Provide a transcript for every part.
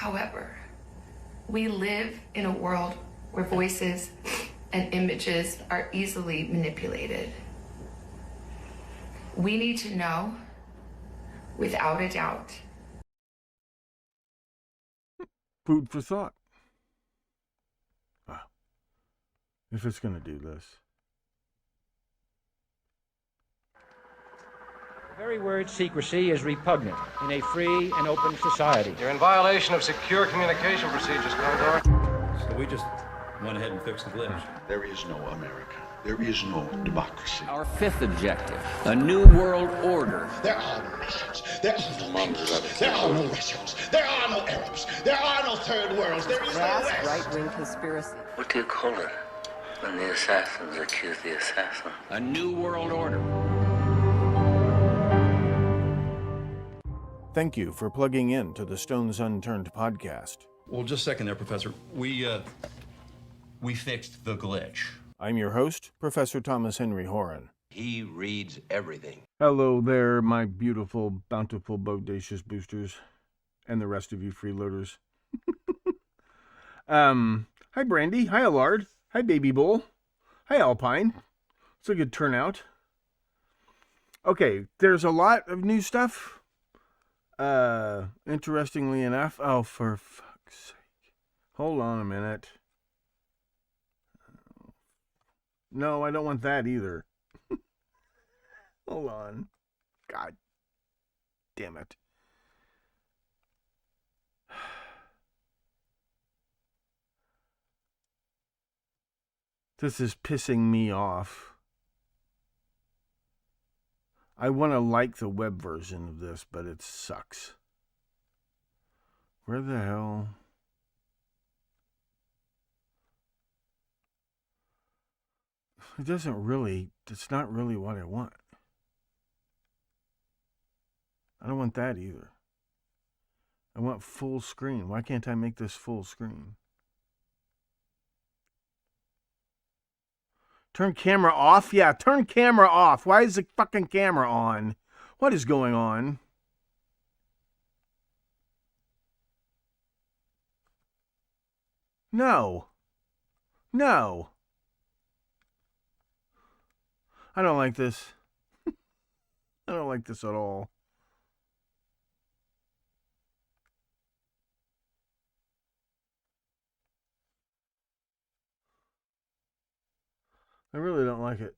However, we live in a world where voices and images are easily manipulated. We need to know, without a doubt. Food for thought. Wow. If it's going to do this. The very word secrecy is repugnant in a free and open society. You're in violation of secure communication procedures, Condor. So we just went ahead and fixed the glitch. There is no America. There is no democracy. Our fifth objective, a new world order. There are no nations. There are no peoples. There are no Russians. There are no Arabs. There are no third worlds. There is no West. Right-wing conspiracy. What do you call it when the assassins accuse the assassin? A new world order. Thank you for plugging in to the Stones Unturned podcast. Well, just a second there, Professor. We fixed the glitch. I'm your host, Professor Thomas Henry Horan. He reads everything. Hello there, my beautiful, bountiful, bodacious boosters, and the rest of you freeloaders. Hi, Brandy. Hi, Allard. Hi, Baby Bull. Hi, Alpine. It's a good turnout. Okay, there's a lot of new stuff. Interestingly enough, oh, for fuck's sake. Hold on a minute. No, I don't want that either. Hold on. God damn it. This is pissing me off. I want to like the web version of this, but it sucks. Where the hell? It doesn't really, it's not really what I want. I don't want that either. I want full screen. Why can't I make this full screen? Turn camera off? Yeah, turn camera off. Why is the fucking camera on? What is going on? No. No. I don't like this. I don't like this at all. I really don't like it.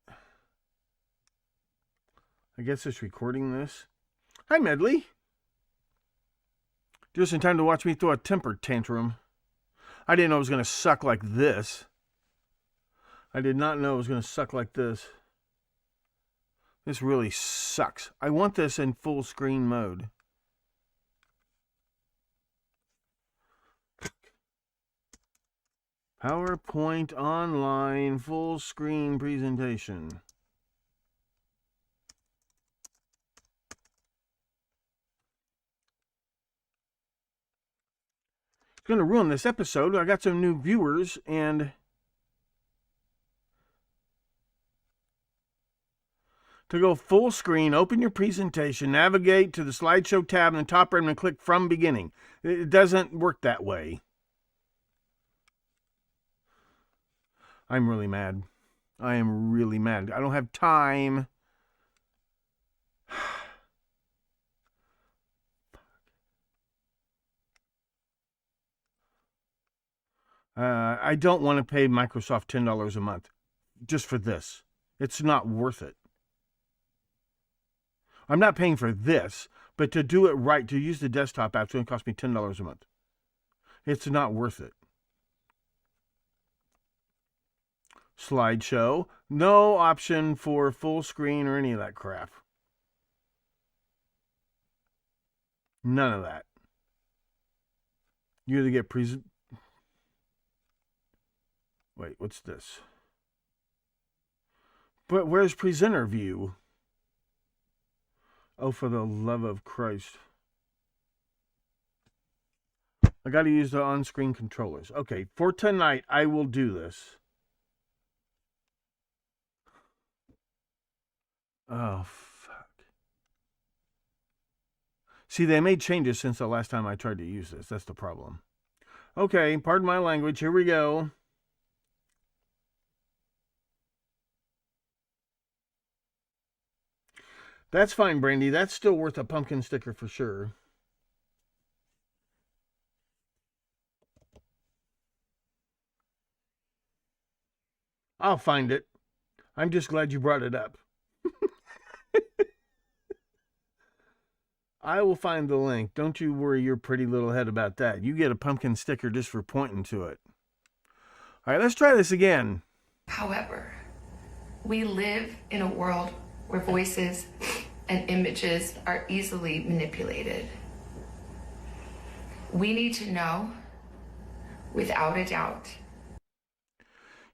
I guess it's recording this. Hi, Medley. Just in time to watch me throw a temper tantrum. I didn't know it was going to suck like this. I did not know it was going to suck like this. This really sucks. I want this in full screen mode. PowerPoint online full screen presentation. It's going to ruin this episode. I got some new viewers and to go full screen, open your presentation, navigate to the slideshow tab in the top right and click from beginning. It doesn't work that way. I'm really mad. I am really mad. I don't have time. I don't want to pay Microsoft $10 a month just for this. It's not worth it. I'm not paying for this, but to do it right, to use the desktop app, it's going to cost me $10 a month. It's not worth it. Slideshow. No option for full screen or any of that crap. None of that. You either get Wait, what's this? But where's presenter view? Oh, for the love of Christ. I got to use the on-screen controllers. Okay, for tonight, I will do this. Oh, fuck. See, they made changes since the last time I tried to use this. That's the problem. Okay, pardon my language. Here we go. That's fine, Brandy. That's still worth a pumpkin sticker for sure. I'll find it. I'm just glad you brought it up. I will find the link. Don't you worry your pretty little head about that. You get a pumpkin sticker just for pointing to it. All right, let's try this again. However, we live in a world where voices and images are easily manipulated. We need to know, without a doubt.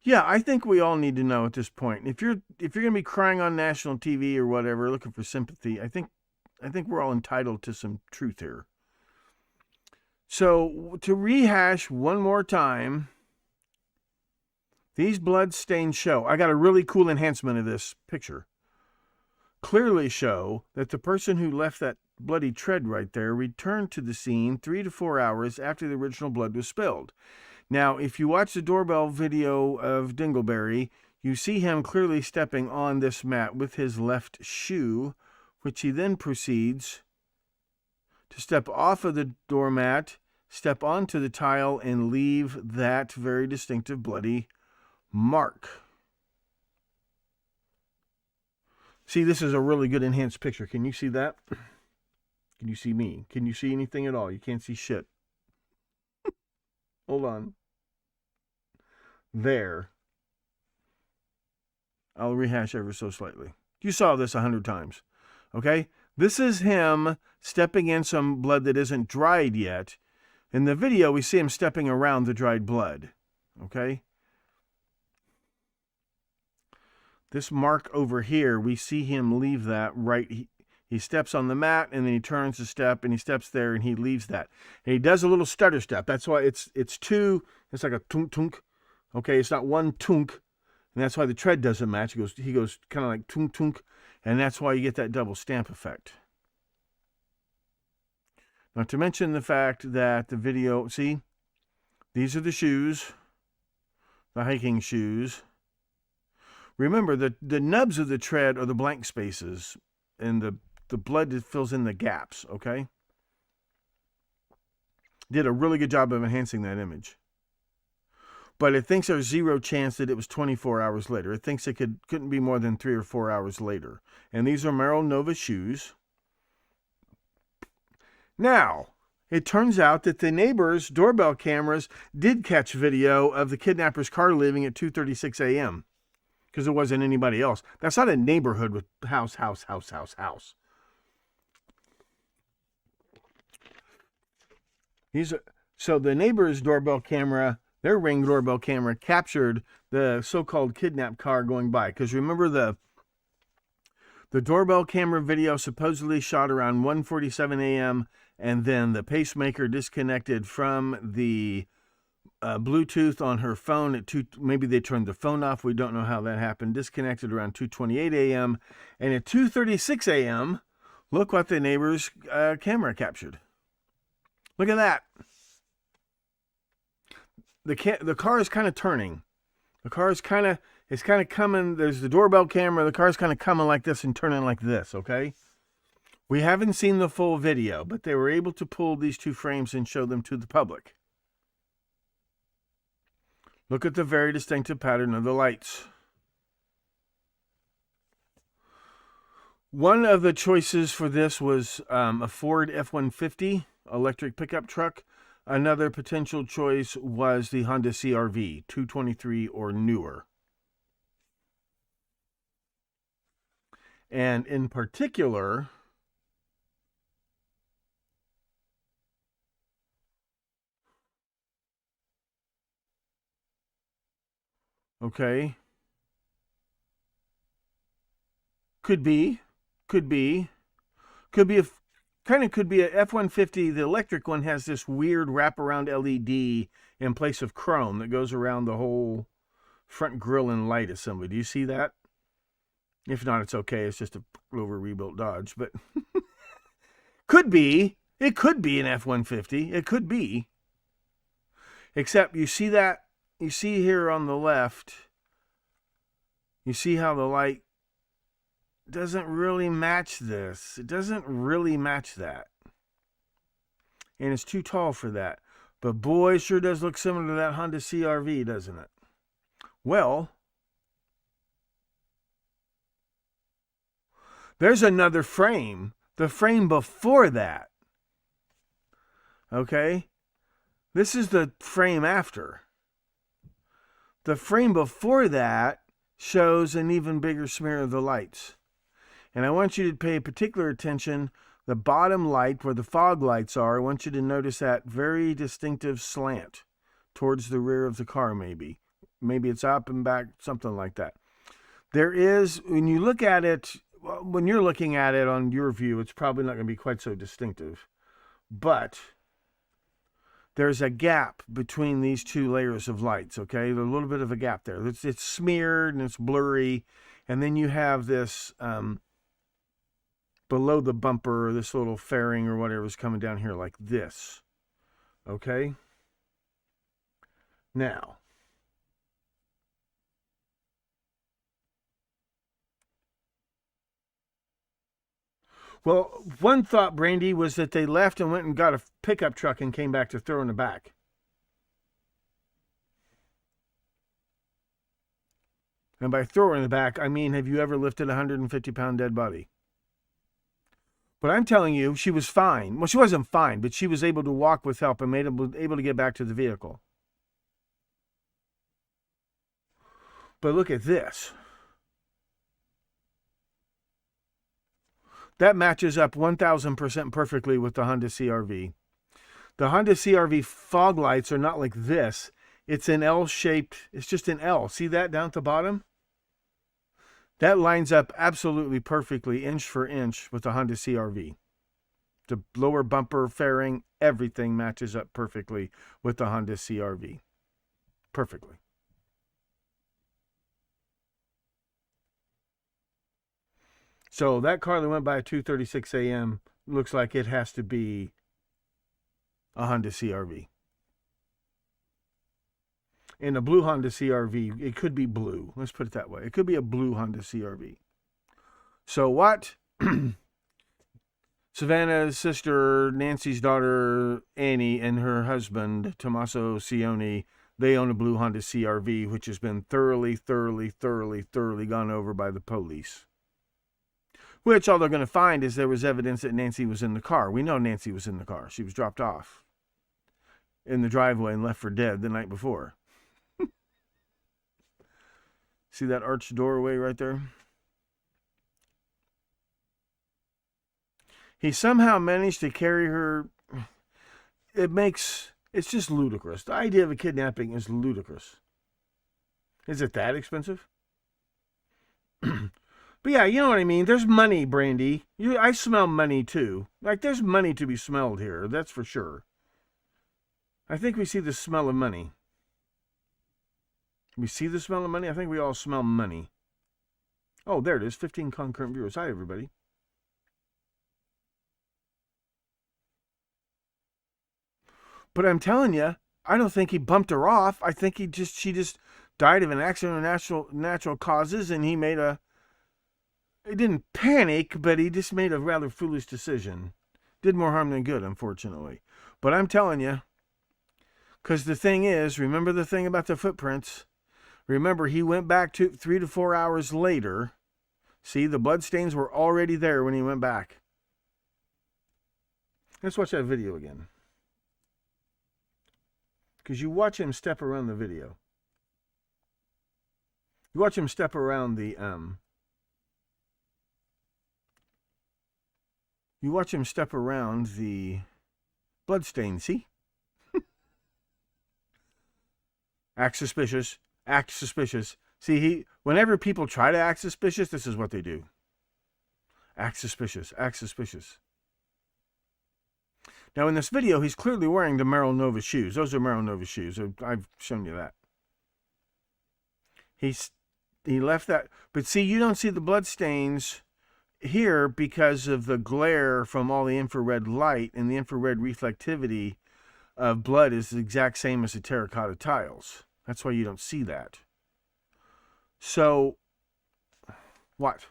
Yeah, I think we all need to know at this point. If you're going to be crying on national TV or whatever, looking for sympathy, I think we're all entitled to some truth here. So, to rehash one more time, these blood-stained show, I got a really cool enhancement of this picture, clearly show that the person who left that bloody tread right there returned to the scene 3 to 4 hours after the original blood was spilled. Now, if you watch the doorbell video of Dingleberry, you see him clearly stepping on this mat with his left shoe, which he then proceeds to step off of the doormat, step onto the tile, and leave that very distinctive bloody mark. See, this is a really good enhanced picture. Can you see that? Can you see me? Can you see anything at all? You can't see shit. Hold on. There. I'll rehash ever so slightly. You saw this 100 times. Okay? This is him stepping in some blood that isn't dried yet. In the video, we see him stepping around the dried blood. Okay? This mark over here, we see him leave that right. He steps on the mat, and then he turns to step, and he steps there, and he leaves that. And he does a little stutter step. That's why it's two. It's like a tunk tunk. Okay, it's not one tunk, and that's why the tread doesn't match. He goes kind of like tunk tunk, and that's why you get that double stamp effect. Not to mention the fact that the video, see, these are the shoes, the hiking shoes. Remember, the nubs of the tread are the blank spaces, and the blood that fills in the gaps, okay? Did a really good job of enhancing that image. But it thinks there's zero chance that it was 24 hours later. It thinks it couldn't be more than 3 or 4 hours later. And these are Merrill Nova shoes. Now, it turns out that the neighbors' doorbell cameras did catch video of the kidnapper's car leaving at 2:36 a.m. because there wasn't anybody else. That's not a neighborhood with house. So the neighbor's doorbell camera, their Ring doorbell camera, captured the so-called kidnapped car going by. Because remember, the doorbell camera video supposedly shot around 1:47 a.m. and then the pacemaker disconnected from the Bluetooth on her phone at 2. Maybe they turned the phone off. We don't know how that happened. Disconnected around 2:28 a.m. and at 2:36 a.m. look what the neighbor's camera captured. Look at that. The car is kind of turning. The car is kind of coming. There's the doorbell camera. The car's kind of coming like this and turning like this. Okay. We haven't seen the full video, but they were able to pull these two frames and show them to the public. Look at the very distinctive pattern of the lights. One of the choices for this was a Ford F-150 electric pickup truck. Another potential choice was the Honda CR-V 223 or newer. And in particular, okay, could be a F-150. The electric one has this weird wraparound LED in place of chrome that goes around the whole front grille and light assembly. Do you see that? If not, it's okay. It's just a over rebuilt Dodge. But Could be. It could be an F-150. It could be. Except you see that, you see here on the left, you see how the light doesn't really match this. It doesn't really match that. And it's too tall for that. But boy, it sure does look similar to that Honda CR-V, doesn't it? Well, there's another frame. The frame before that. Okay? This is the frame after. The frame before that shows an even bigger smear of the lights. And I want you to pay particular attention. The bottom light, where the fog lights are, I want you to notice that very distinctive slant towards the rear of the car, maybe. Maybe it's up and back, something like that. There is, when you look at it, when you're looking at it on your view, it's probably not going to be quite so distinctive. But there's a gap between these two layers of lights, okay? There's a little bit of a gap there. It's smeared and it's blurry. And then you have this below the bumper, this little fairing or whatever is coming down here like this, okay? Now, well, one thought, Brandy, was that they left and went and got a pickup truck and came back to throw in the back. And by throw in the back, I mean, have you ever lifted a 150-pound dead body? But I'm telling you, she was fine. Well, she wasn't fine, but she was able to walk with help and able to get back to the vehicle. But look at this. That matches up 1,000% perfectly with the Honda CR-V. The Honda CR-V fog lights are not like this. It's an L-shaped, it's just an L. See that down at the bottom? That lines up absolutely perfectly, inch for inch, with the Honda CR-V. The lower bumper, fairing, everything matches up perfectly with the Honda CR-V. Perfectly. So that car that went by at 2:36 a.m. looks like it has to be a Honda CR-V. In a blue Honda CR-V, it could be blue. Let's put it that way. It could be a blue Honda CR-V. So what? Savannah's sister, Nancy's daughter, Annie, and her husband, Tommaso Cioni, they own a blue Honda CR-V, which has been thoroughly gone over by the police. Which all they're going to find is there was evidence that Nancy was in the car. We know Nancy was in the car. She was dropped off in the driveway and left for dead the night before. See that arched doorway right there? He somehow managed to carry her. It's just ludicrous. The idea of a kidnapping is ludicrous. Is it that expensive? But yeah, you know what I mean. There's money, Brandy. I smell money too. Like there's money to be smelled here. That's for sure. I think we see the smell of money. We see the smell of money? I think we all smell money. Oh, there it is. 15 concurrent viewers. Hi, everybody. But I'm telling you, I don't think he bumped her off. I think she just died of an accident or natural causes, and he didn't panic, but he just made a rather foolish decision. Did more harm than good, unfortunately. But I'm telling you, because the thing is, remember the thing about the footprints? Remember, he went back 3 to 4 hours later. See, the bloodstains were already there when he went back. Let's watch that video again. Because you watch him step around the video. You watch him step around the, you watch him step around the bloodstain, see? Act suspicious. Act suspicious. See, whenever people try to act suspicious, this is what they do. Act suspicious. Act suspicious. Now, in this video, he's clearly wearing the Merrill Nova shoes. Those are Merrill Nova shoes. I've shown you that. He left that. But see, you don't see the blood stains here, because of the glare from all the infrared light and the infrared reflectivity of blood, is the exact same as the terracotta tiles. That's why you don't see that. So, what?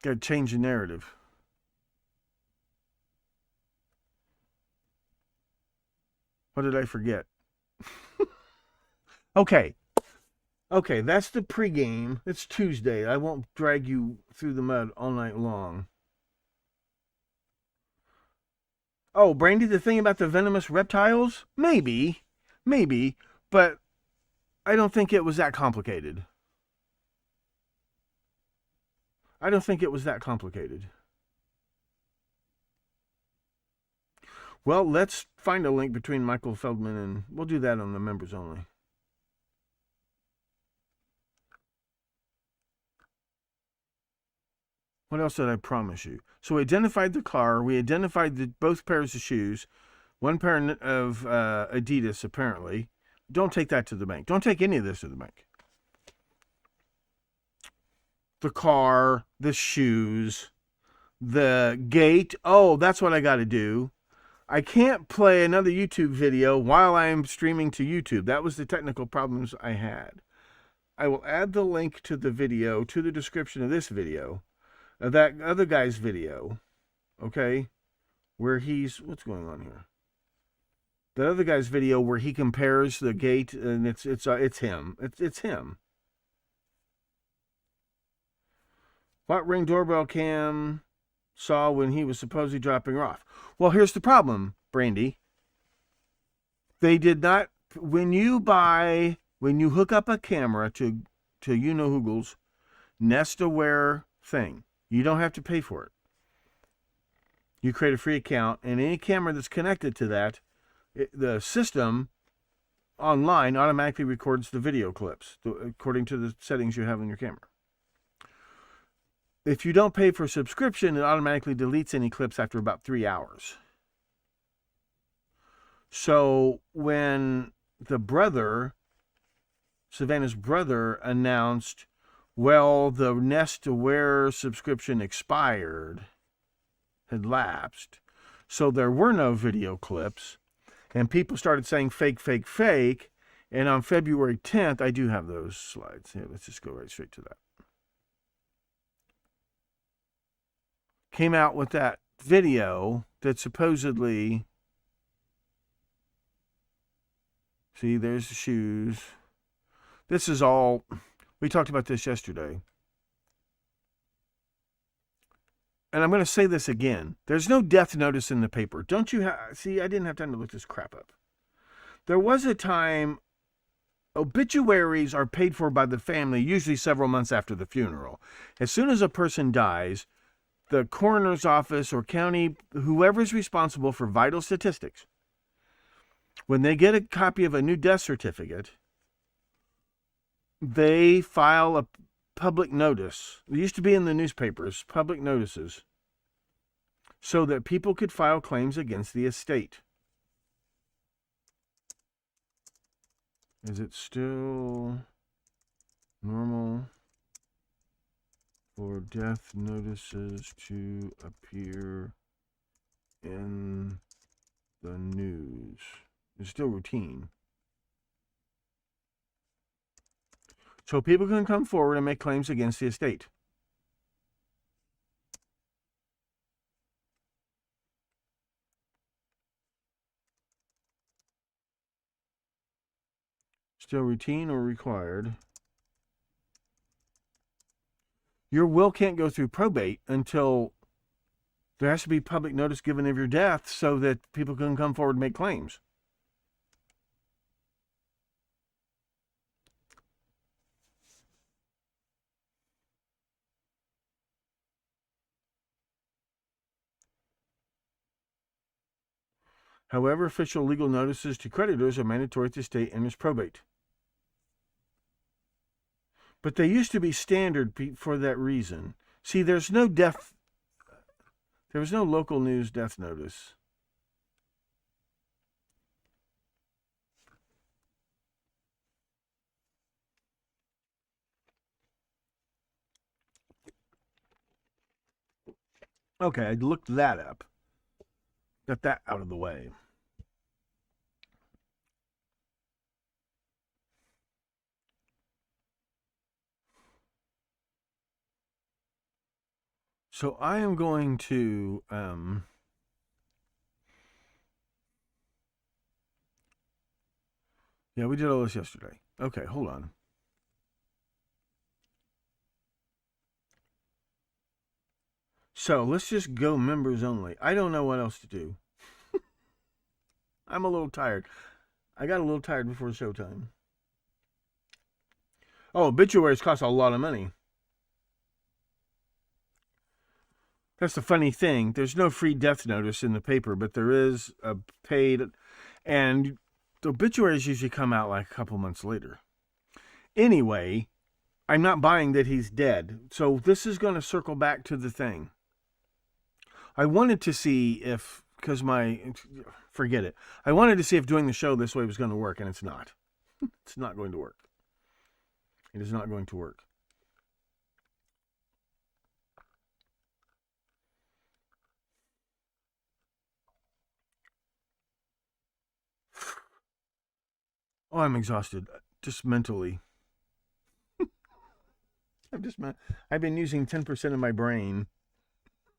Got to change the narrative. What did I forget? Okay, that's the pregame. It's Tuesday. I won't drag you through the mud all night long. Oh, Brandy, the thing about the venomous reptiles? Maybe, but I don't think it was that complicated. Well, let's find a link between Michael Feldman and we'll do that on the members only. What else did I promise you? So we identified the car. We identified both pairs of shoes. One pair of Adidas, apparently. Don't take that to the bank. Don't take any of this to the bank. The car, the shoes, the gate. Oh, that's what I got to do. I can't play another YouTube video while I'm streaming to YouTube. That was the technical problems I had. I will add the link to the video to the description of this video. That other guy's video, okay, where what's going on here? That other guy's video where he compares the gate, and it's him. It's him. What Ring doorbell cam saw when he was supposedly dropping her off? Well, here's the problem, Brandy. They did not. When you hook up a camera to Hoogle's Nest Aware thing. You don't have to pay for it. You create a free account, and any camera that's connected to that, the system online automatically records the video clips according to the settings you have on your camera. If you don't pay for a subscription, it automatically deletes any clips after about 3 hours. So when Savannah's brother announced, well, the Nest Aware subscription had lapsed, so there were no video clips, and people started saying fake, fake, fake, and on February 10th, I do have those slides. Here, let's just go right straight to that. Came out with that video that supposedly, see, there's the shoes. This is all... We talked about this yesterday. And I'm going to say this again. There's no death notice in the paper. Don't you see, I didn't have time to look this crap up. There was a time obituaries are paid for by the family, usually several months after the funeral. As soon as a person dies, the coroner's office or county, whoever's responsible for vital statistics, when they get a copy of a new death certificate, they file a public notice. It used to be in the newspapers, public notices, so that people could file claims against the estate. Is it still normal for death notices to appear in the news? It's still routine. So people can come forward and make claims against the estate. Still routine or required. Your will can't go through probate until there has to be public notice given of your death so that people can come forward and make claims. However, official legal notices to creditors are mandatory if the estate enters probate. But they used to be standard for that reason. See, there was no local news death notice. Okay, I looked that up. Got that out of the way. So I am going to yeah, we did all this yesterday. Okay, hold on. So let's just go members only. I don't know what else to do. I'm a little tired. I got a little tired before showtime. Oh, obituaries cost a lot of money. That's the funny thing. There's no free death notice in the paper, but there is a paid, and the obituaries usually come out like a couple months later. Anyway, I'm not buying that he's dead. So this is going to circle back to the thing. I wanted to see if, forget it. I wanted to see if doing the show this way was going to work, and it's not. It's not going to work. It is not going to work. Oh, I'm exhausted. Just mentally. I've been using 10% of my brain,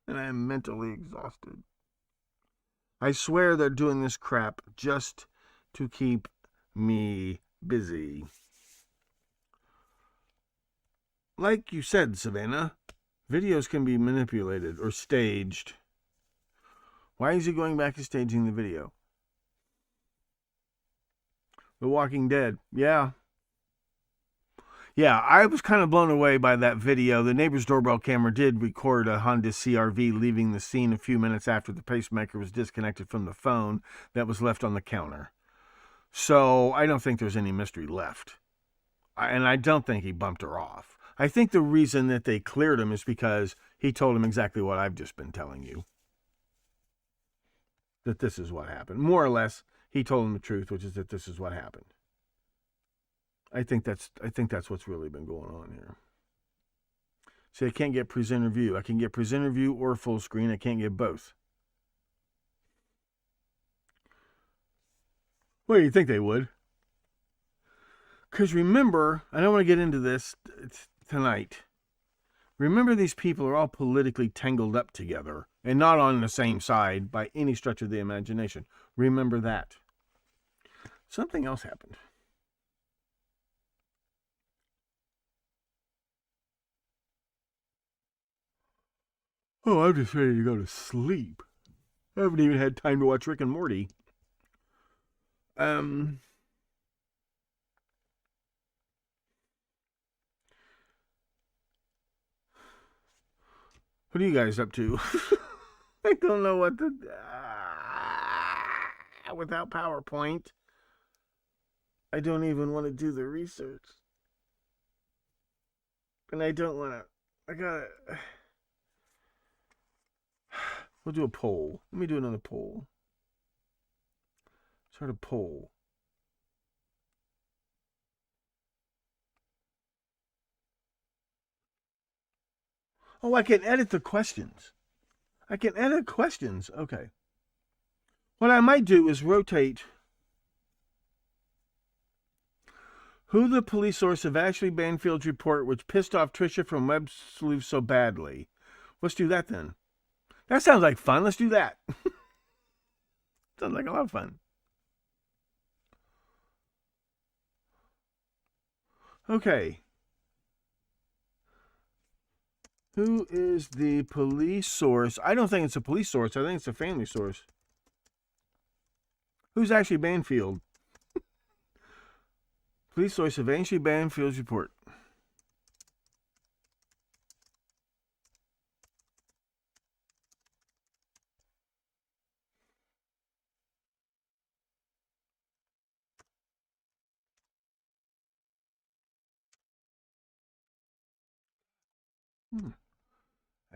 and I'm mentally exhausted. I swear they're doing this crap just to keep me busy. Like you said, Savannah, videos can be manipulated or staged. Why is he going back to staging the video? The Walking Dead. Yeah. Yeah, I was kind of blown away by that video. The neighbor's doorbell camera did record a Honda CR-V leaving the scene a few minutes after the pacemaker was disconnected from the phone that was left on the counter. So I don't think there's any mystery left. And I don't think he bumped her off. I think the reason that they cleared him is because he told him exactly what I've just been telling you. That this is what happened. More or less, he told him the truth, which is that this is what happened. I think that's what's really been going on here. See, I can't get presenter view. I can get presenter view or full screen. I can't get both. What do you think they would? Because remember, I don't want to get into this tonight. Remember, these people are all politically tangled up together and not on the same side by any stretch of the imagination. Remember that. Something else happened. Oh, I'm just ready to go to sleep. I haven't even had time to watch Rick and Morty. What are you guys up to? I don't know what to... without PowerPoint. I don't even want to do the research. And I don't want to... I gotta... We'll do a poll. Let me do another poll. Start a poll. Oh, I can edit the questions. I can edit questions. Okay. What I might do is rotate who the police source of Ashley Banfield's report which pissed off Tricia from Web Sleuth so badly. Let's do that then. That sounds like fun. Let's do that. Sounds like a lot of fun. Okay. Who is the police source? I don't think it's a police source. I think it's a family source. Who's Ashley Banfield? Police source of Ashley Banfield's report.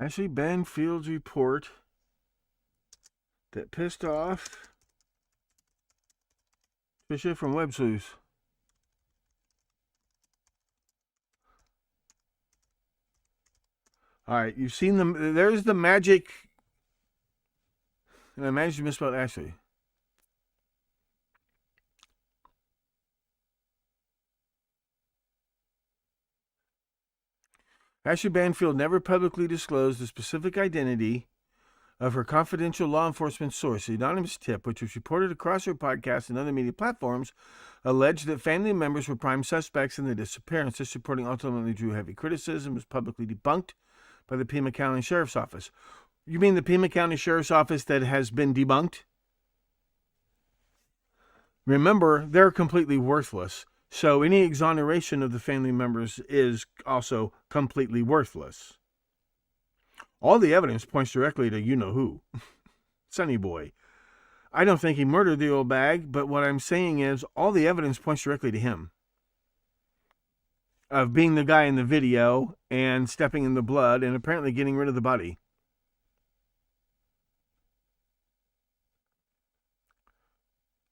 Ashley Banfield's report that pissed off Tricia from Web Sleuth. All right, you've seen them. There's the magic And I managed to misspell Ashley. Ashley Banfield never publicly disclosed the specific identity of her confidential law enforcement source. The anonymous tip, which was reported across her podcast and other media platforms, alleged that family members were prime suspects in the disappearance. This reporting ultimately drew heavy criticism, was publicly debunked by the Pima County Sheriff's Office. You mean the Pima County Sheriff's Office that has been debunked? Remember, they're completely worthless. So any exoneration of the family members is also completely worthless. All the evidence points directly to you-know-who. Sonny Boy. I don't think he murdered the old bag, but what I'm saying is all the evidence points directly to him. Of being the guy in the video and stepping in the blood and apparently getting rid of the body.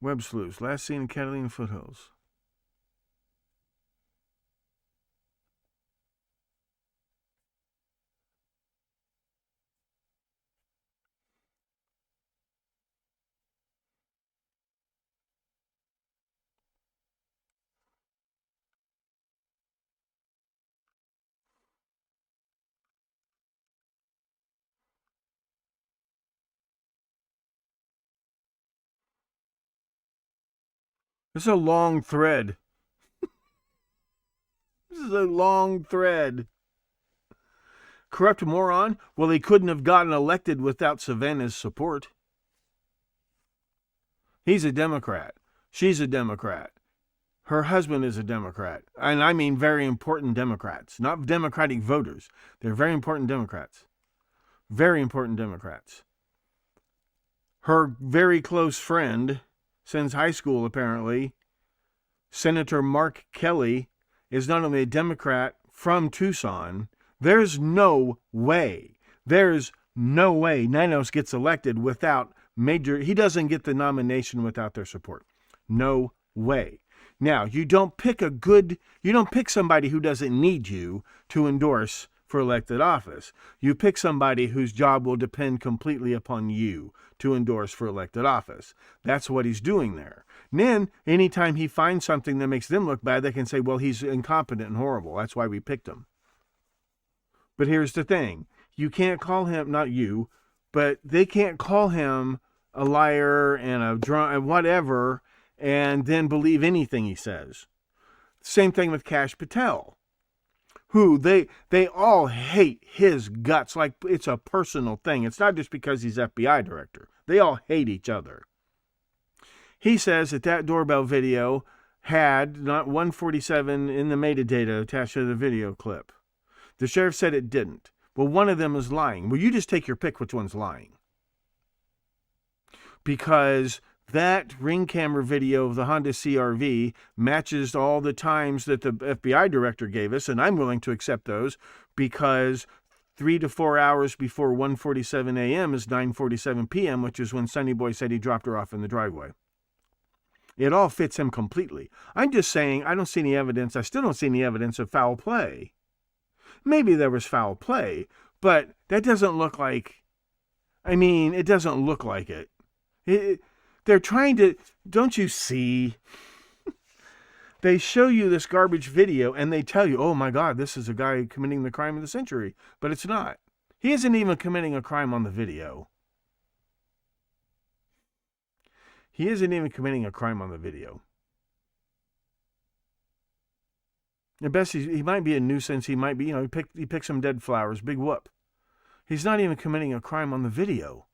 Web sleuths. Last seen in Catalina Foothills. This is a long thread. This is a long thread. Corrupt moron? Well, he couldn't have gotten elected without Savannah's support. He's a Democrat. She's a Democrat. Her husband is a Democrat. And I mean very important Democrats. Not Democratic voters. They're very important Democrats. Very important Democrats. Her very close friend, since high school apparently, Senator Mark Kelly, is not only a Democrat from Tucson. There's no way Nanos gets elected without he doesn't get the nomination without their support. No way. Now, you don't pick somebody who doesn't need you to endorse for elected office. You pick somebody whose job will depend completely upon you to endorse for elected office. That's what he's doing there. And then, anytime he finds something that makes them look bad, they can say, well, he's incompetent and horrible. That's why we picked him. But here's the thing. You can't call him, not you, but they can't call him a liar and a drunk and whatever and then believe anything he says. Same thing with Kash Patel, who they all hate his guts like it's a personal thing. It's not just because he's FBI director. They all hate each other. He says that doorbell video had not 147 in the metadata attached to the video clip. The sheriff said it didn't. Well, one of them is lying. Well, you just take your pick which one's lying. Because that ring camera video of the Honda CR-V matches all the times that the FBI director gave us, and I'm willing to accept those because 3 to 4 hours before 1:47 a.m. is 9:47 p.m., which is when Sonny Boy said he dropped her off in the driveway. It all fits him completely. I'm just saying I don't see any evidence. I still don't see any evidence of foul play. Maybe there was foul play, but that doesn't look like, it doesn't look like it. They're trying to, don't you see? They show you this garbage video and they tell you, oh my God, this is a guy committing the crime of the century. But it's not. He isn't even committing a crime on the video. He isn't even committing a crime on the video. At best, he might be a nuisance. He might be, he picked some dead flowers. Big whoop. He's not even committing a crime on the video.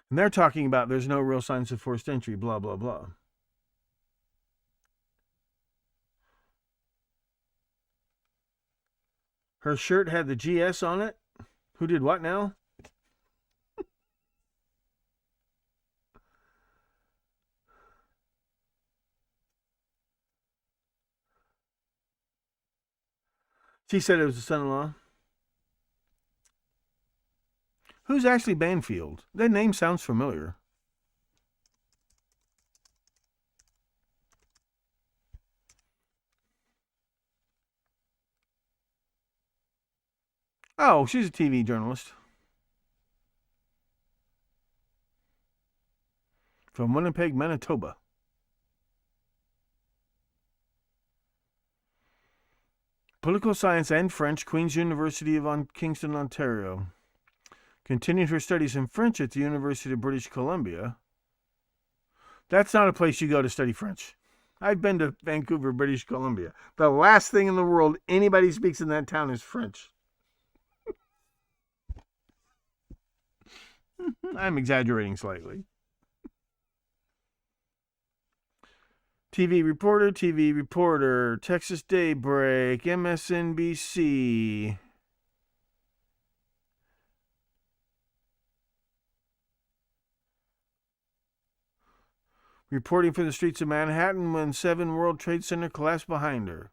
And they're talking about there's no real signs of forced entry, blah, blah, blah. Her shirt had the GS on it. Who did what now? She said it was a son-in-law. Who's Ashley Banfield? That name sounds familiar. Oh, she's a TV journalist. From Winnipeg, Manitoba. Political science and French, Queen's University of Kingston, Ontario. Continued her studies in French at the University of British Columbia. That's not a place you go to study French. I've been to Vancouver, British Columbia. The last thing in the world anybody speaks in that town is French. I'm exaggerating slightly. TV reporter, Texas Daybreak, MSNBC. Reporting from the streets of Manhattan when 7 World Trade Center collapsed behind her.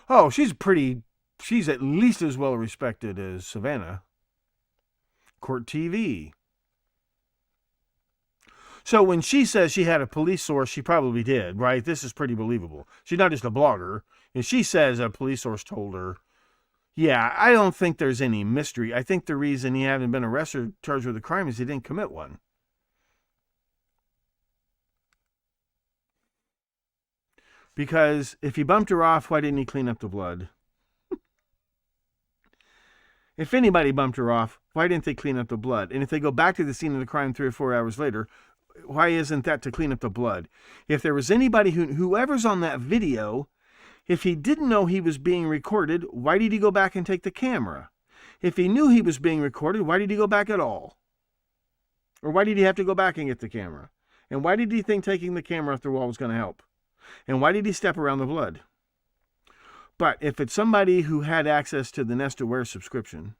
Oh, she's at least as well respected as Savannah. Court TV. So when she says she had a police source, she probably did, right? This is pretty believable. She's not just a blogger. And she says a police source told her. Yeah, I don't think there's any mystery. I think the reason he hasn't been arrested or charged with a crime is he didn't commit one. Because if he bumped her off, why didn't he clean up the blood? If anybody bumped her off, why didn't they clean up the blood? And if they go back to the scene of the crime 3 or 4 hours later, why isn't that to clean up the blood? If there was anybody whoever's on that video, if he didn't know he was being recorded, why did he go back and take the camera? If he knew he was being recorded, why did he go back at all? Or why did he have to go back and get the camera? And why did he think taking the camera off the wall was going to help? And why did he step around the blood? But if it's somebody who had access to the Nest Aware subscription,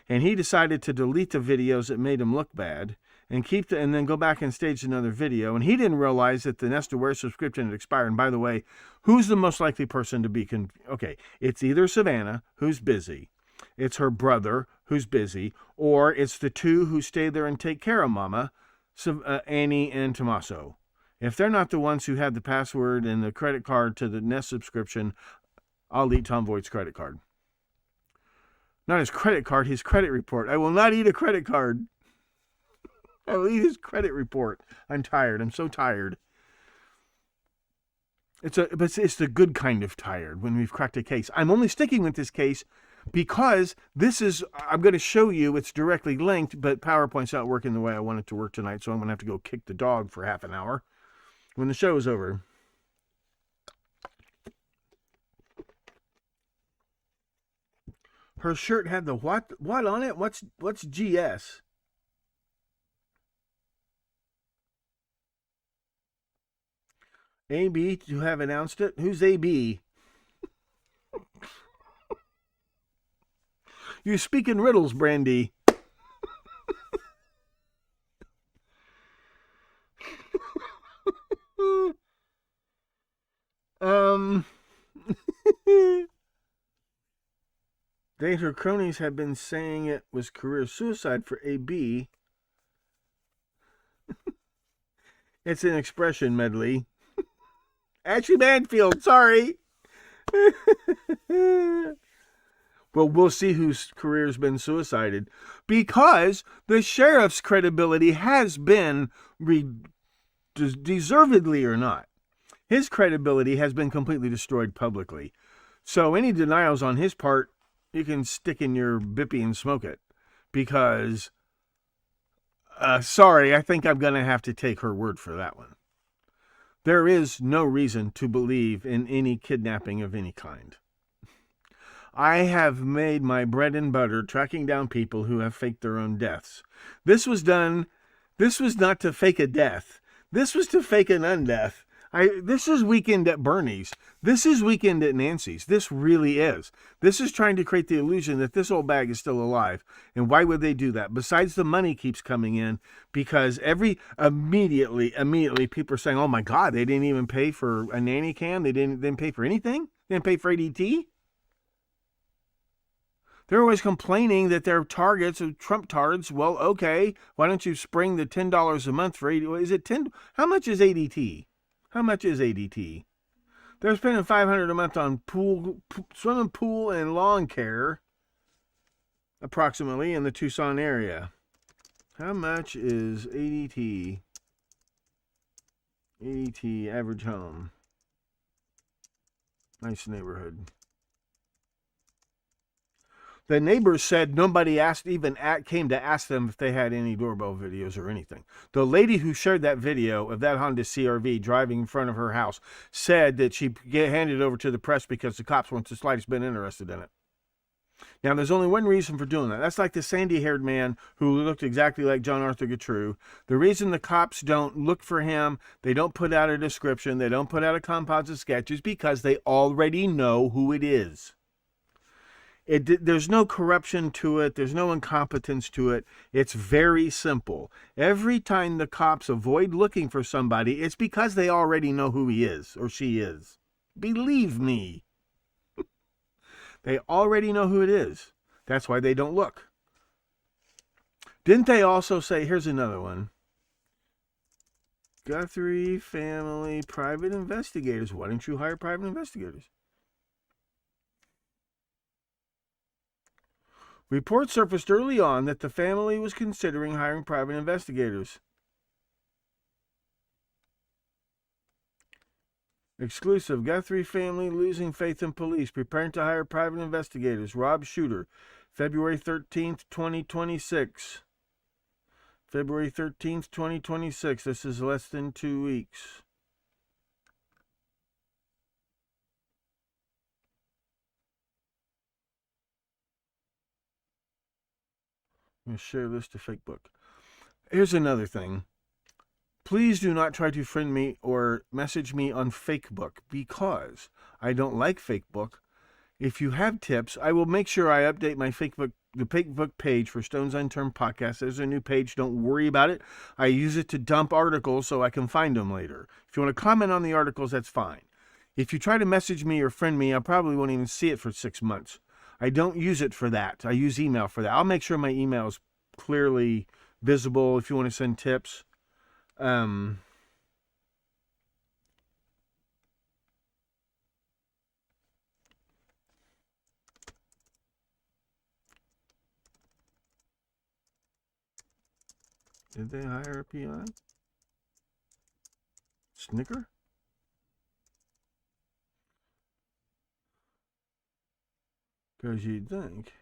and he decided to delete the videos that made him look bad, and then go back and stage another video, and he didn't realize that the Nest Aware subscription had expired. And by the way, who's the most likely person to be okay, it's either Savannah, who's busy, it's her brother, who's busy, or it's the two who stay there and take care of Mama, Annie and Tommaso. If they're not the ones who had the password and the credit card to the Nest subscription, I'll eat Tom Voight's credit card. Not his credit card, his credit report. I will not eat a credit card. I will eat his credit report. I'm tired. I'm so tired. It's the good kind of tired when we've cracked a case. I'm only sticking with this case because I'm going to show you, it's directly linked, but PowerPoint's not working the way I want it to work tonight, so I'm going to have to go kick the dog for half an hour when the show is over. Her shirt had the what on it? What's GS? AB to have announced it? Who's AB? You speak in riddles, Brandy. They and her cronies have been saying it was career suicide for AB. It's an expression medley. Ashley Manfield, sorry. Well, we'll see whose career's been suicided. Because the sheriff's credibility has been, deservedly or not, his credibility has been completely destroyed publicly. So any denials on his part, you can stick in your bippy and smoke it. Because, sorry, I think I'm going to have to take her word for that one. There is no reason to believe in any kidnapping of any kind. I have made my bread and butter tracking down people who have faked their own deaths. This was not to fake a death. This was to fake an undeath. This is Weekend at Bernie's. This is Weekend at Nancy's. This really is. This is trying to create the illusion that this old bag is still alive. And why would they do that? Besides, the money keeps coming in because immediately people are saying, oh my God, they didn't even pay for a nanny cam. They didn't pay for anything. They didn't pay for ADT. They're always complaining that they're targets of Trump tards. Well, okay, why don't you spring the $10 a month for ADT? Is it 10? How much is ADT? How much is ADT? They're spending $500 a month on swimming pool and lawn care, approximately, in the Tucson area. How much is ADT? ADT average home. Nice neighborhood. The neighbors said nobody came to ask them if they had any doorbell videos or anything. The lady who shared that video of that Honda CR-V driving in front of her house said that she handed it over to the press because the cops weren't the slightest bit interested in it. Now, there's only one reason for doing that. That's like the sandy-haired man who looked exactly like John Arthur Guthrie. The reason the cops don't look for him, they don't put out a description, they don't put out a composite sketch, is because they already know who it is. There's no corruption to it. There's no incompetence to it. It's very simple. Every time the cops avoid looking for somebody, it's because they already know who he is or she is. Believe me. They already know who it is. That's why they don't look. Didn't they also say, here's another one. Guthrie family private investigators. Why don't you hire private investigators? Reports surfaced early on that the family was considering hiring private investigators. Exclusive. Guthrie family losing faith in police, preparing to hire private investigators. Rob Shooter, February 13th, 2026. February 13th, 2026. This is less than 2 weeks. I'm going to share this to Facebook. Here's another thing. Please do not try to friend me or message me on Facebook because I don't like Facebook. If you have tips, I will make sure I update my the Facebook page for Stones Unturned Podcast. There's a new page. Don't worry about it. I use it to dump articles so I can find them later. If you want to comment on the articles, that's fine. If you try to message me or friend me, I probably won't even see it for 6 months. I don't use it for that. I use email for that. I'll make sure my email is clearly visible if you want to send tips. Did they hire a PI? Snicker? Because you'd think.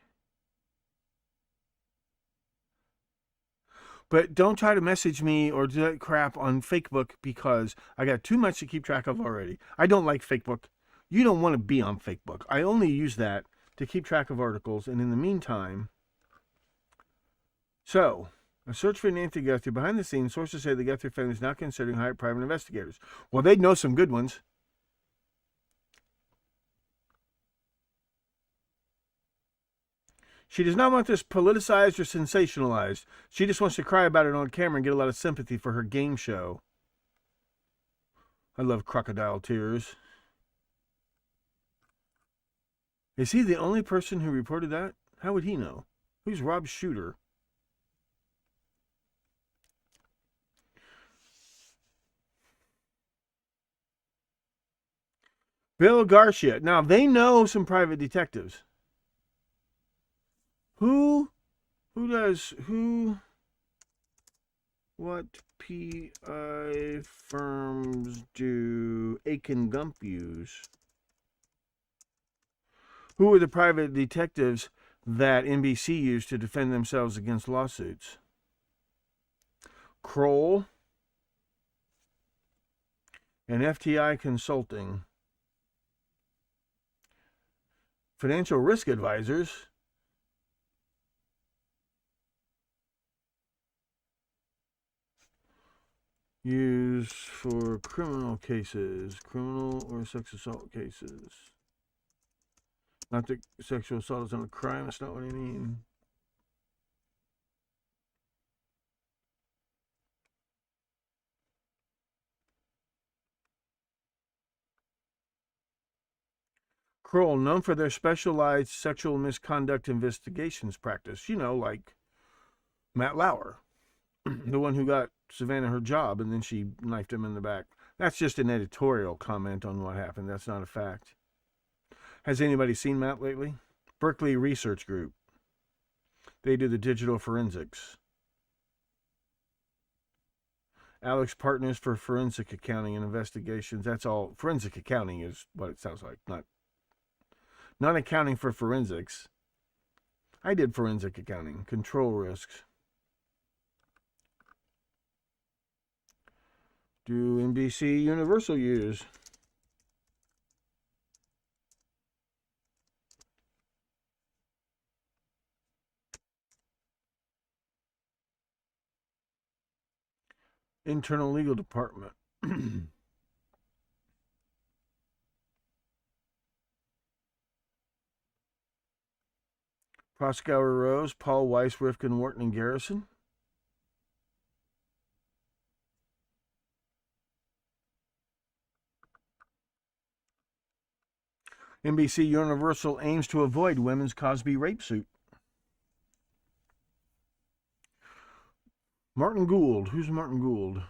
But don't try to message me or do that crap on Facebook because I got too much to keep track of already. I don't like Facebook. You don't want to be on Facebook. I only use that to keep track of articles. And in the meantime, so a search for Nancy Guthrie. Behind the scenes, sources say the Guthrie family is now considering hiring private investigators. Well, they'd know some good ones. She does not want this politicized or sensationalized. She just wants to cry about it on camera and get a lot of sympathy for her game show. I love crocodile tears. Is he the only person who reported that? How would he know? Who's Rob Shooter? Bill Garcia. Now, they know some private detectives. What PI firms do Aiken Gump use? Who are the private detectives that NBC used to defend themselves against lawsuits? Kroll and FTI Consulting. Financial Risk Advisors. Used for criminal cases, criminal or sex assault cases. Not that sexual assault is not a crime, that's not what I mean. Kroll, known for their specialized sexual misconduct investigations practice, like Matt Lauer, the one who got Savannah her job and then she knifed him in the back. That's just an editorial comment on what happened. That's not a fact. Has anybody seen Matt lately? Berkeley Research Group. They do the digital forensics. Alex Partners for Forensic Accounting and Investigations. That's all. Forensic accounting is what it sounds like. Not accounting for forensics. I did forensic accounting. Control risks. Do NBC Universal use? Internal Legal Department. Proskauer Rose, Paul Weiss, Rifkin, Wharton, and Garrison. NBC Universal aims to avoid women's Cosby rape suit. Martin Gould. Who's Martin Gould?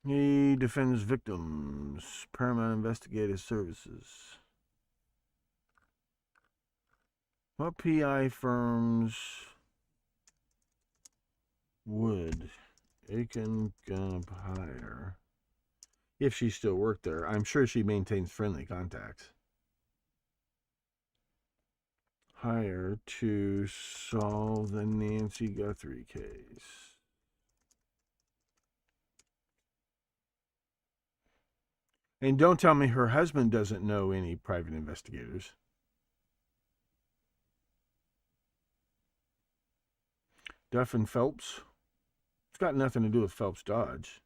He defends victims. Paramount Investigative Services. What PI firms would Aiken Gump hire if she still worked there? I'm sure she maintains friendly contacts. Hire to solve the Nancy Guthrie case. And don't tell me her husband doesn't know any private investigators. Duff and Phelps. It's got nothing to do with Phelps Dodge.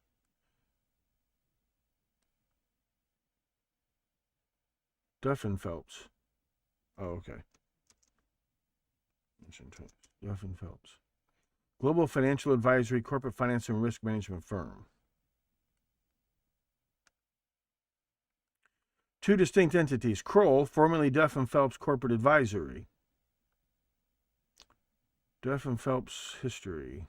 Duff and Phelps. Oh, okay. Duff and Phelps. Global Financial Advisory, Corporate Finance and Risk Management Firm. Two distinct entities. Kroll, formerly Duff and Phelps Corporate Advisory. Duff and Phelps history.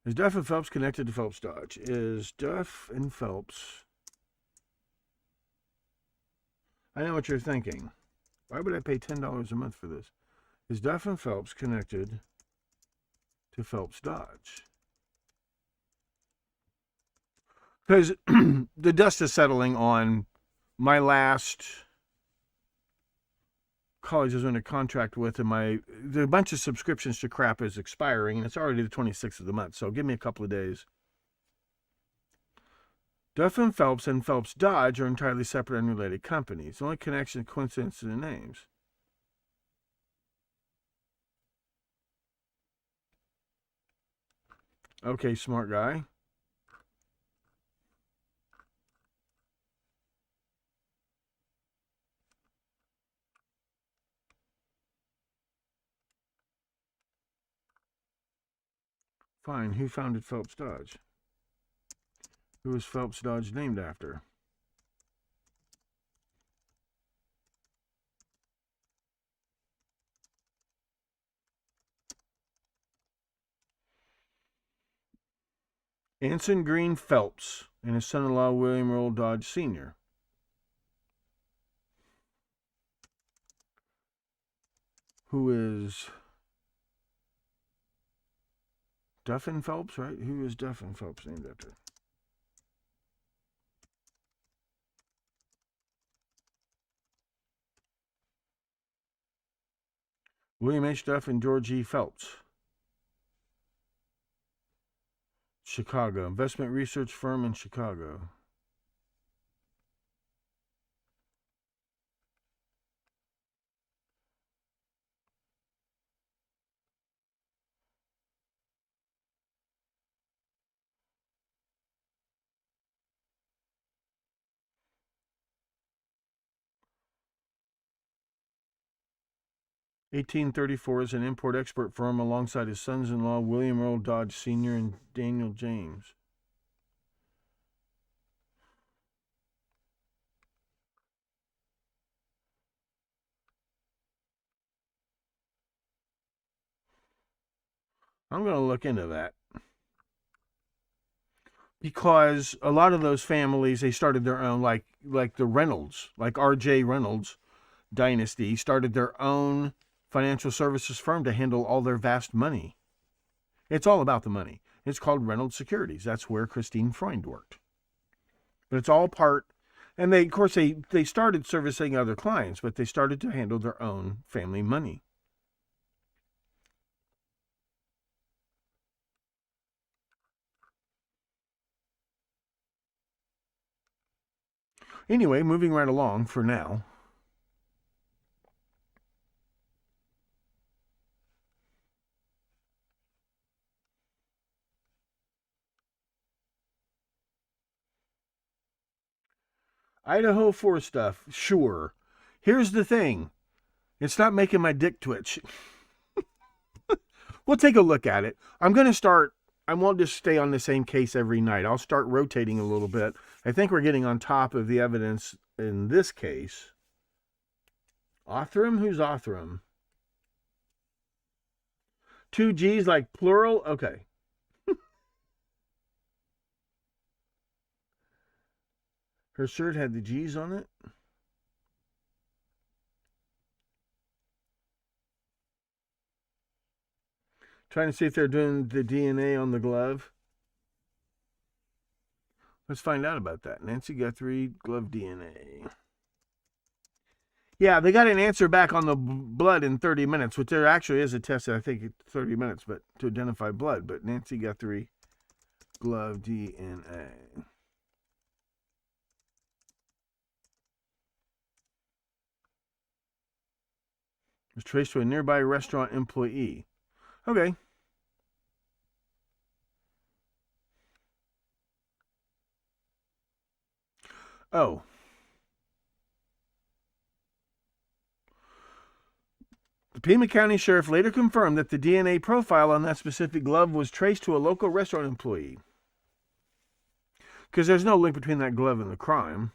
Is Duff and Phelps connected to Phelps Dodge? Is Duff and Phelps... I know what you're thinking. Why would I pay $10 a month for this? Is Duff and Phelps connected to Phelps Dodge? Because the dust is settling on my last college I was under contract with, and the bunch of subscriptions to crap is expiring, and it's already the 26th of the month, so give me a couple of days. Duff and Phelps Dodge are entirely separate, unrelated companies. The only connection is coincidence in the names. Okay, smart guy. Fine. Who founded Phelps Dodge? Who was Phelps Dodge named after? Anson Green Phelps and his son-in-law William Earl Dodge Sr. Who is Duff and Phelps, right? Who is Duff and Phelps named after? William H. Duff and George E. Phelps. Chicago. Investment research firm in Chicago. (1834) is an import-export firm alongside his sons-in-law William Earl Dodge Sr. and Daniel James. I'm going to look into that. Because a lot of those families, they started their own, like the Reynolds, like R.J. Reynolds dynasty, started their own financial services firm to handle all their vast money. It's all about the money. It's called Reynolds Securities. That's where Christine Freund worked. But it's all part, and they, of course, they started servicing other clients, but they started to handle their own family money. Anyway, moving right along for now. Idaho 4 stuff, sure. Here's the thing. It's not making my dick twitch. We'll take a look at it. I'm going to start, I won't just stay on the same case every night. I'll start rotating a little bit. I think we're getting on top of the evidence in this case. Othram? Who's Othram? 2 G's like plural? Okay. Her shirt had the G's on it. Trying to see if they're doing the DNA on the glove. Let's find out about that. Nancy Guthrie, glove DNA. Yeah, they got an answer back on the blood in 30 minutes, which there actually is a test, I think, 30 minutes, but to identify blood. But Nancy Guthrie, glove DNA. Was traced to a nearby restaurant employee. Okay. Oh. The Pima County Sheriff later confirmed that the DNA profile on that specific glove was traced to a local restaurant employee. Because there's no link between that glove and the crime.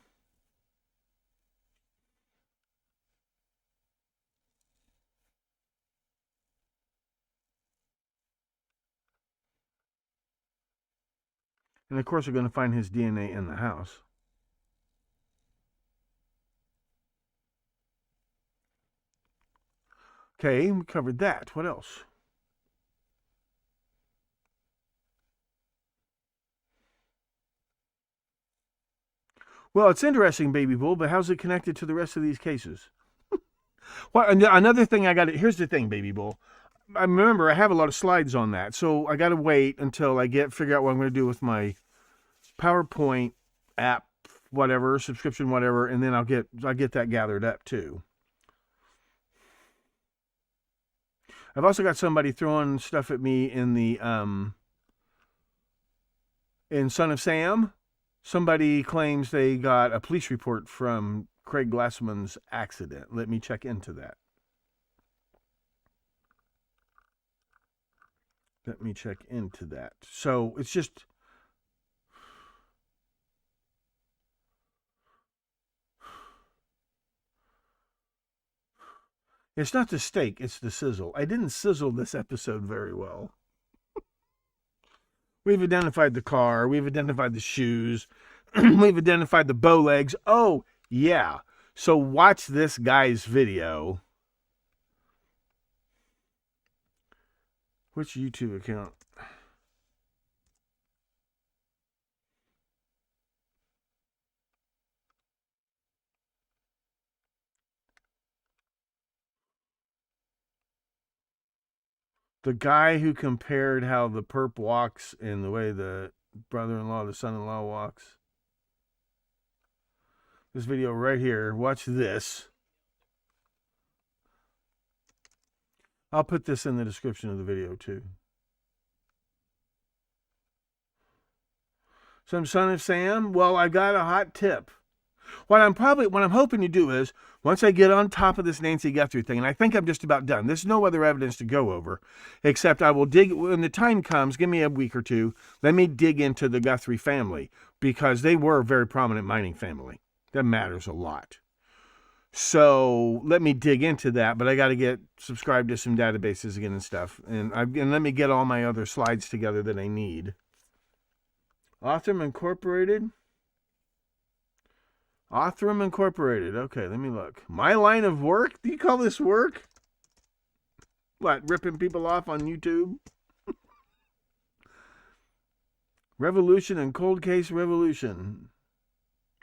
And of course, we're going to find his DNA in the house. Okay, we covered that. What else? Well, it's interesting, Baby Bull, but how's it connected to the rest of these cases? Well, another thing I got to... Here's the thing, Baby Bull. I remember I have a lot of slides on that, so I got to wait until I figure out what I'm going to do with my PowerPoint app, whatever, subscription, whatever, and then I'll get that gathered up too. I've also got somebody throwing stuff at me in the in Son of Sam. Somebody claims they got a police report from Craig Glassman's accident. Let me check into that. Let me check into that. So it's just... It's not the steak, it's the sizzle. I didn't sizzle this episode very well. We've identified the car. We've identified the shoes. We've identified the bow legs. Oh, yeah. So watch this guy's video. Which YouTube account? The guy who compared how the perp walks and the way the brother-in-law, the son-in-law walks. This video right here. Watch this. I'll put this in the description of the video too. Some Son of Sam? Well, I got a hot tip. What I'm hoping to do is, once I get on top of this Nancy Guthrie thing, and I think I'm just about done. There's no other evidence to go over, except I will dig, when the time comes, give me a week or two, let me dig into the Guthrie family, because they were a very prominent mining family. That matters a lot. So let me dig into that, but I got to get subscribed to some databases again and stuff. And let me get all my other slides together that I need. Othram Incorporated. Othram Incorporated. Okay, let me look. My line of work? Do you call this work? What, ripping people off on YouTube? Revolution and Cold Case Resolution.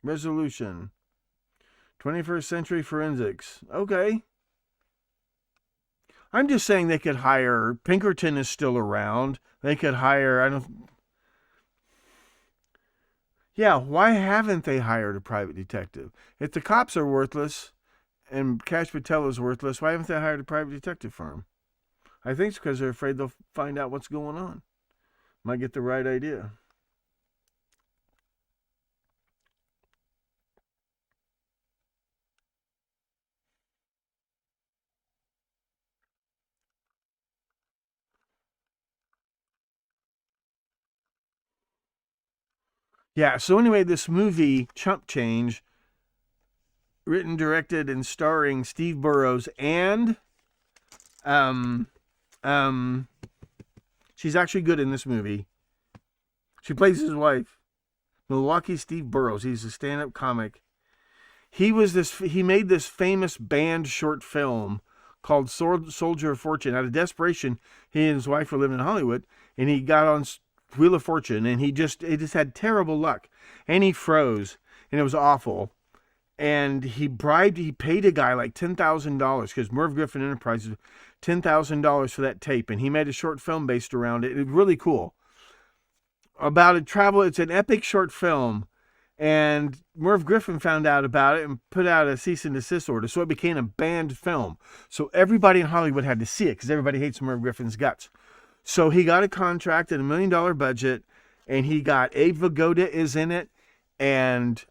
21st Century Forensics. Okay. I'm just saying they could hire, Pinkerton is still around. They could hire, yeah, why haven't they hired a private detective? If the cops are worthless and Cash Patel is worthless, why haven't they hired a private detective firm? I think it's because they're afraid they'll find out what's going on. Might get the right idea. Yeah, so anyway, this movie, Chump Change, written, directed, and starring Steve Burrows and she's actually good in this movie. She plays his wife. Milwaukee Steve Burrows. He's a stand-up comic. He made this famous banned short film called Soldier of Fortune. Out of desperation, he and his wife were living in Hollywood, and he got on Wheel of Fortune, and he just had terrible luck, and he froze, and it was awful. And he paid a guy like $10,000 because Merv Griffin Enterprises, $10,000 for that tape, and he made a short film based around it. It was really cool. About it's an epic short film, and Merv Griffin found out about it and put out a cease and desist order, so it became a banned film. So everybody in Hollywood had to see it because everybody hates Merv Griffin's guts. So he got a contract at $1 million budget, and he got Abe Vigoda is in it, and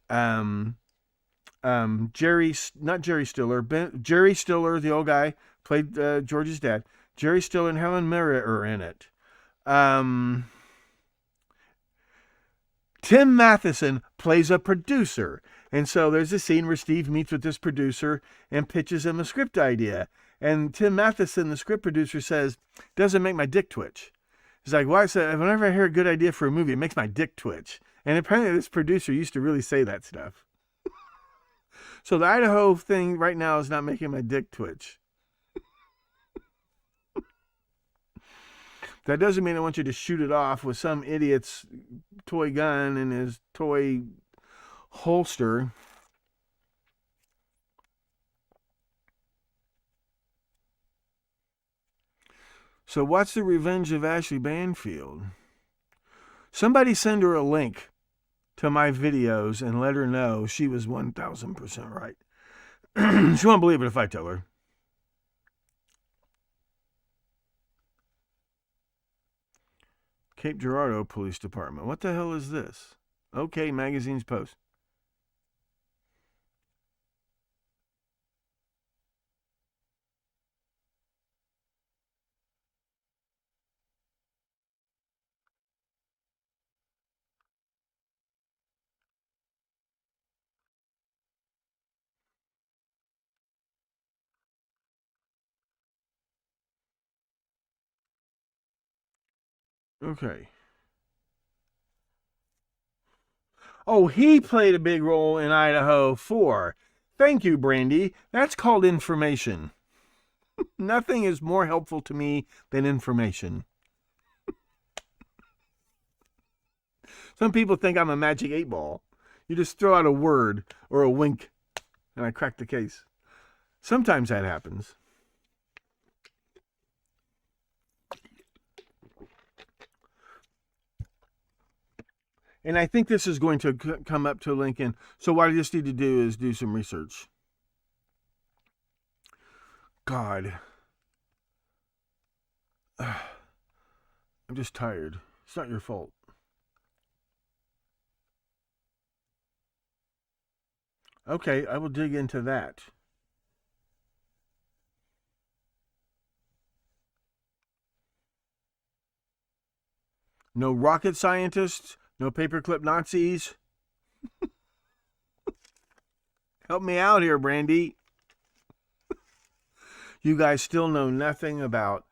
Jerry Stiller, the old guy, played George's dad. Jerry Stiller and Helen Mirren are in it. Tim Matheson plays a producer. And so there's a scene where Steve meets with this producer and pitches him a script idea. And Tim Matheson, the script producer, says, doesn't make my dick twitch. He's like, why? I said, whenever I hear a good idea for a movie, it makes my dick twitch. And apparently this producer used to really say that stuff. So the Idaho thing right now is not making my dick twitch. That doesn't mean I want you to shoot it off with some idiot's toy gun in his toy holster. So what's the revenge of Ashley Banfield? Somebody send her a link to my videos and let her know she was 1,000% right. She won't believe it if I tell her. Cape Girardeau Police Department. What the hell is this? OK Magazine's post. Okay. Oh, he played a big role in Idaho 4. Thank you, Brandy. That's called information. Nothing is more helpful to me than information. Some people think I'm a magic 8-ball. You just throw out a word or a wink, and I crack the case. Sometimes that happens. And I think this is going to come up to Lincoln. So what I just need to do is do some research. God. I'm just tired. It's not your fault. Okay, I will dig into that. No rocket scientists. No paperclip Nazis. Help me out here, Brandy. You guys still know nothing about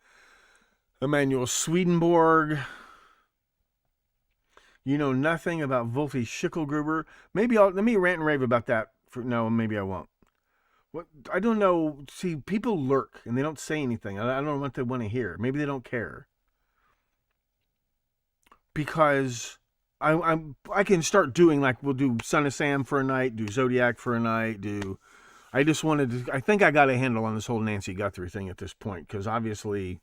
Emanuel Swedenborg. You know nothing about Wolfie Schicklgruber. Let me rant and rave about that. No, maybe I won't. What I don't know. See, people lurk and they don't say anything. I don't know what they want to hear. Maybe they don't care. Because I can start doing, like, we'll do Son of Sam for a night, do Zodiac for a night, I think I got a handle on this whole Nancy Guthrie thing at this point, because obviously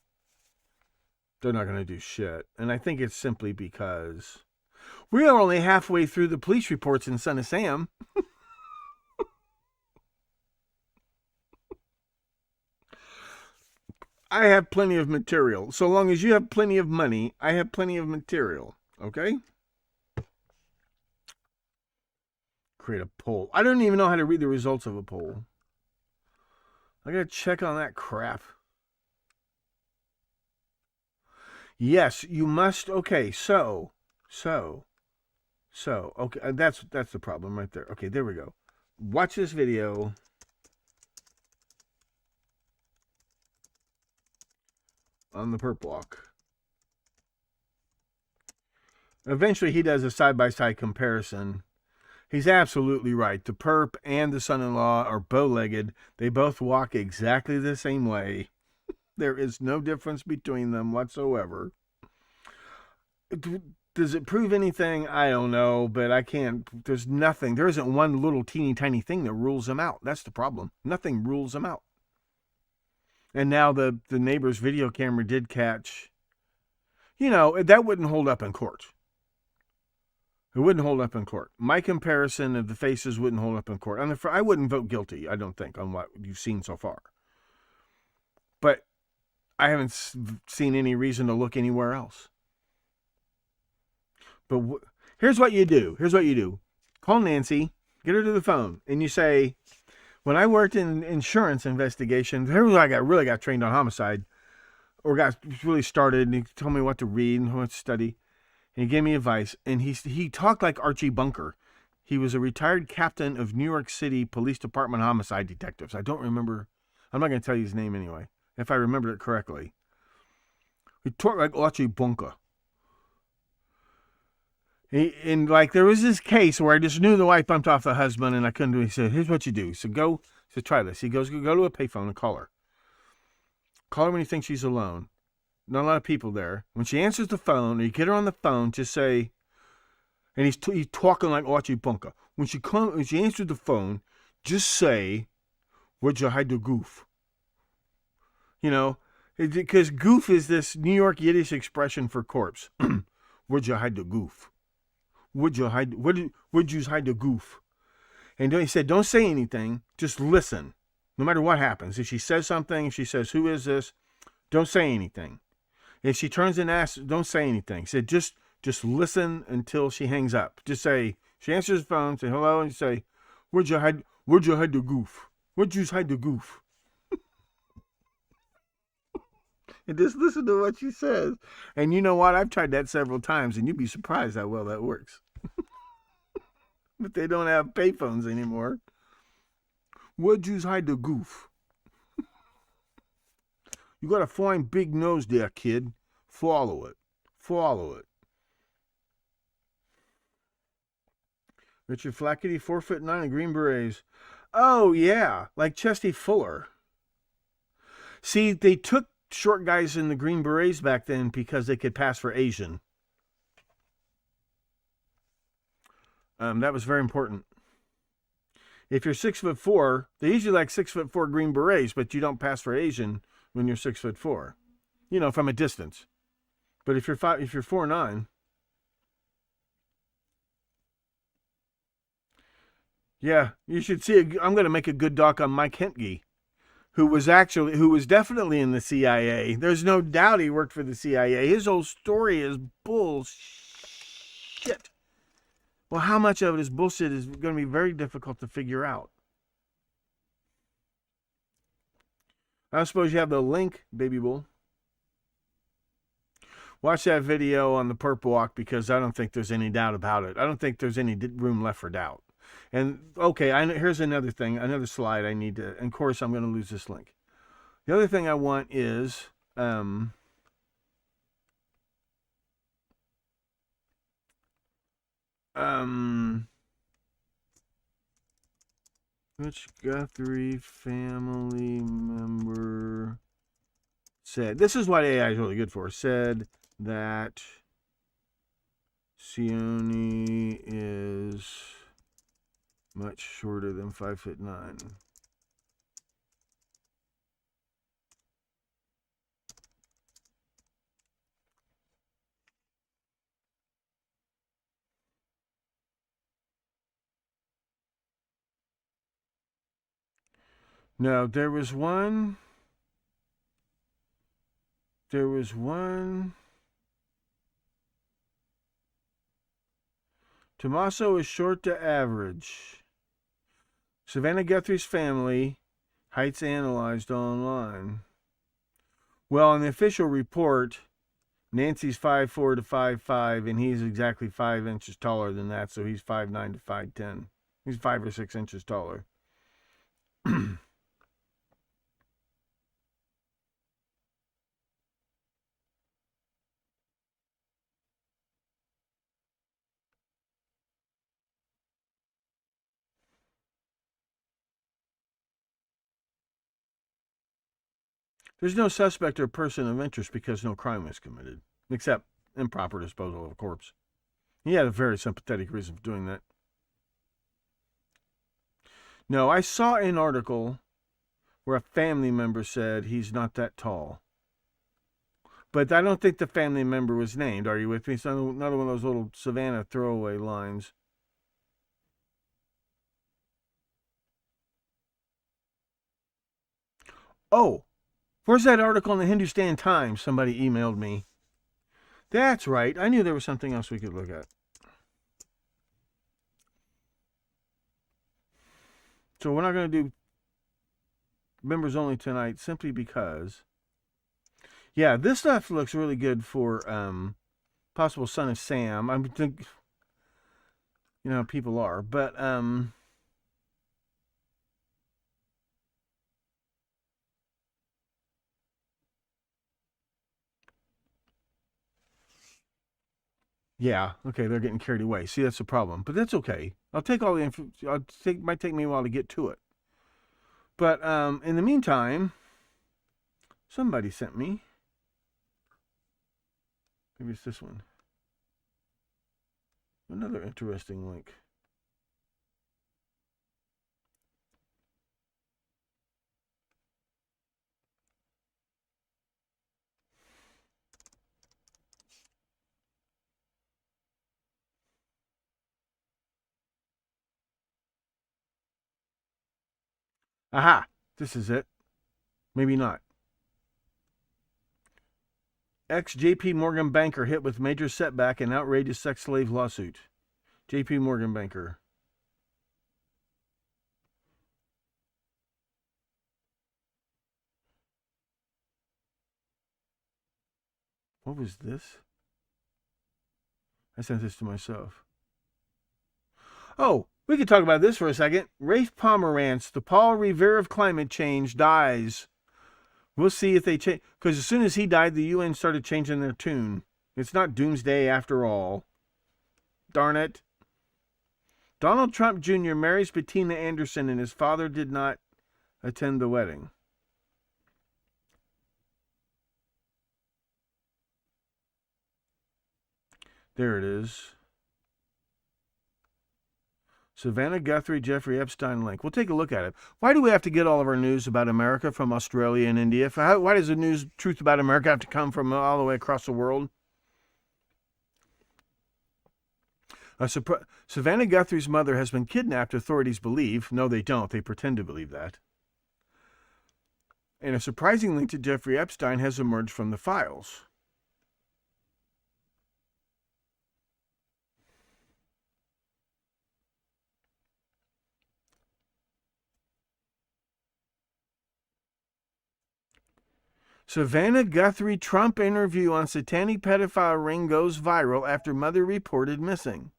they're not going to do shit. And I think it's simply because we are only halfway through the police reports in Son of Sam. I have plenty of material. So long as you have plenty of money, I have plenty of material. Okay? Create a poll. I don't even know how to read the results of a poll. I gotta check on that crap. Yes, you must. Okay, so. Okay, that's the problem right there. Okay, there we go. Watch this video. On the perp walk. Eventually, he does a side-by-side comparison. He's absolutely right. The perp and the son-in-law are bow-legged. They both walk exactly the same way. There is no difference between them whatsoever. Does it prove anything? I don't know, but I can't. There's nothing. There isn't one little teeny tiny thing that rules them out. That's the problem. Nothing rules them out. And now the neighbor's video camera did catch. That wouldn't hold up in court. It wouldn't hold up in court. My comparison of the faces wouldn't hold up in court. I wouldn't vote guilty, I don't think, on what you've seen so far. But I haven't seen any reason to look anywhere else. But here's what you do. Call Nancy, get her to the phone, and you say, when I worked in insurance investigation, here's when I really got trained on homicide, or got really started, and he told me what to read and what to study. And he gave me advice, and he talked like Archie Bunker. He was a retired captain of New York City Police Department homicide detectives. I don't remember. I'm not going to tell you his name anyway, if I remember it correctly. He talked like Archie Bunker. And there was this case where I just knew the wife bumped off the husband, and I couldn't do it. He said, here's what you do. So try this. He goes, go to a payphone and call her. Call her when you think she's alone. Not a lot of people there. When she answers the phone, or you get her on the phone, just say, and he's talking like Archie Bunker. When she answers the phone, just say, where'd you hide the goof? Because goof is this New York Yiddish expression for corpse. Where'd you hide the goof? Where'd you hide the goof? And he said, don't say anything, just listen. No matter what happens. If she says something, if she says, who is this? Don't say anything. If she turns and asks, don't say anything. He said, just listen until she hangs up. Just say, she answers the phone, say hello, and you say, where'd you hide the goof? Where'd you hide the goof? And just listen to what she says. And you know what? I've tried that several times, and you'd be surprised how well that works. But they don't have payphones anymore. Where'd you hide the goof? You got a fine big nose there, kid. Follow it. Richard Flackety, 4'9" and Green Berets. Oh, yeah. Like Chesty Fuller. See, they took short guys in the Green Berets back then because they could pass for Asian. That was very important. If you're 6'4", they usually like 6'4" Green Berets, but you don't pass for Asian when you're 6'4", from a distance. But if you're 4'9", yeah, you should see. I'm going to make a good doc on Mike Hentge, who was definitely in the CIA. There's no doubt he worked for the CIA. His whole story is bullshit. Well, how much of it is bullshit is going to be very difficult to figure out. I suppose you have the link, baby bull. Watch that video on the perp walk, because I don't think there's any doubt about it. I don't think there's any room left for doubt. And, okay, here's another thing, another slide I need to, and of course I'm going to lose this link. The other thing I want is which Guthrie family member said, this is what AI is really good for, said that Sione is much shorter than 5'9". No, there was one. Tommaso is short to average. Savannah Guthrie's family, heights analyzed online. Well, in the official report, Nancy's 5'4" to 5'5", and he's exactly 5 inches taller than that, so he's 5'9" to 5'10". He's 5 or 6 inches taller. There's no suspect or person of interest because no crime was committed, except improper disposal of a corpse. He had a very sympathetic reason for doing that. No, I saw an article where a family member said he's not that tall. But I don't think the family member was named. Are you with me? It's another one of those little Savannah throwaway lines. Oh, where's that article in the Hindustan Times? Somebody emailed me. That's right. I knew there was something else we could look at. So we're not going to do members only tonight simply because, yeah, this stuff looks really good for possible son of Sam. I think, you know how people are, but yeah, okay, they're getting carried away. See, that's the problem, but that's okay. I'll take all the info. Might take me a while to get to it, but in the meantime, somebody sent me. Maybe it's this one. Another interesting link. Aha! This is it. Maybe not. Ex-J.P. Morgan banker hit with major setback in outrageous sex slave lawsuit. J.P. Morgan banker. What was this? I sent this to myself. Oh, we could talk about this for a second. Rafe Pomerantz, the Paul Revere of climate change, dies. We'll see if they change. Because as soon as he died, the UN started changing their tune. It's not doomsday after all. Darn it. Donald Trump Jr. marries Bettina Anderson and his father did not attend the wedding. There it is. Savannah Guthrie, Jeffrey Epstein link. We'll take a look at it. Why do we have to get all of our news about America from Australia and India? Why does the truth about America have to come from all the way across the world? Savannah Guthrie's mother has been kidnapped, authorities believe. No, they don't. They pretend to believe that. And a surprising link to Jeffrey Epstein has emerged from the files. Savannah Guthrie Trump interview on satanic pedophile ring goes viral after mother reported missing.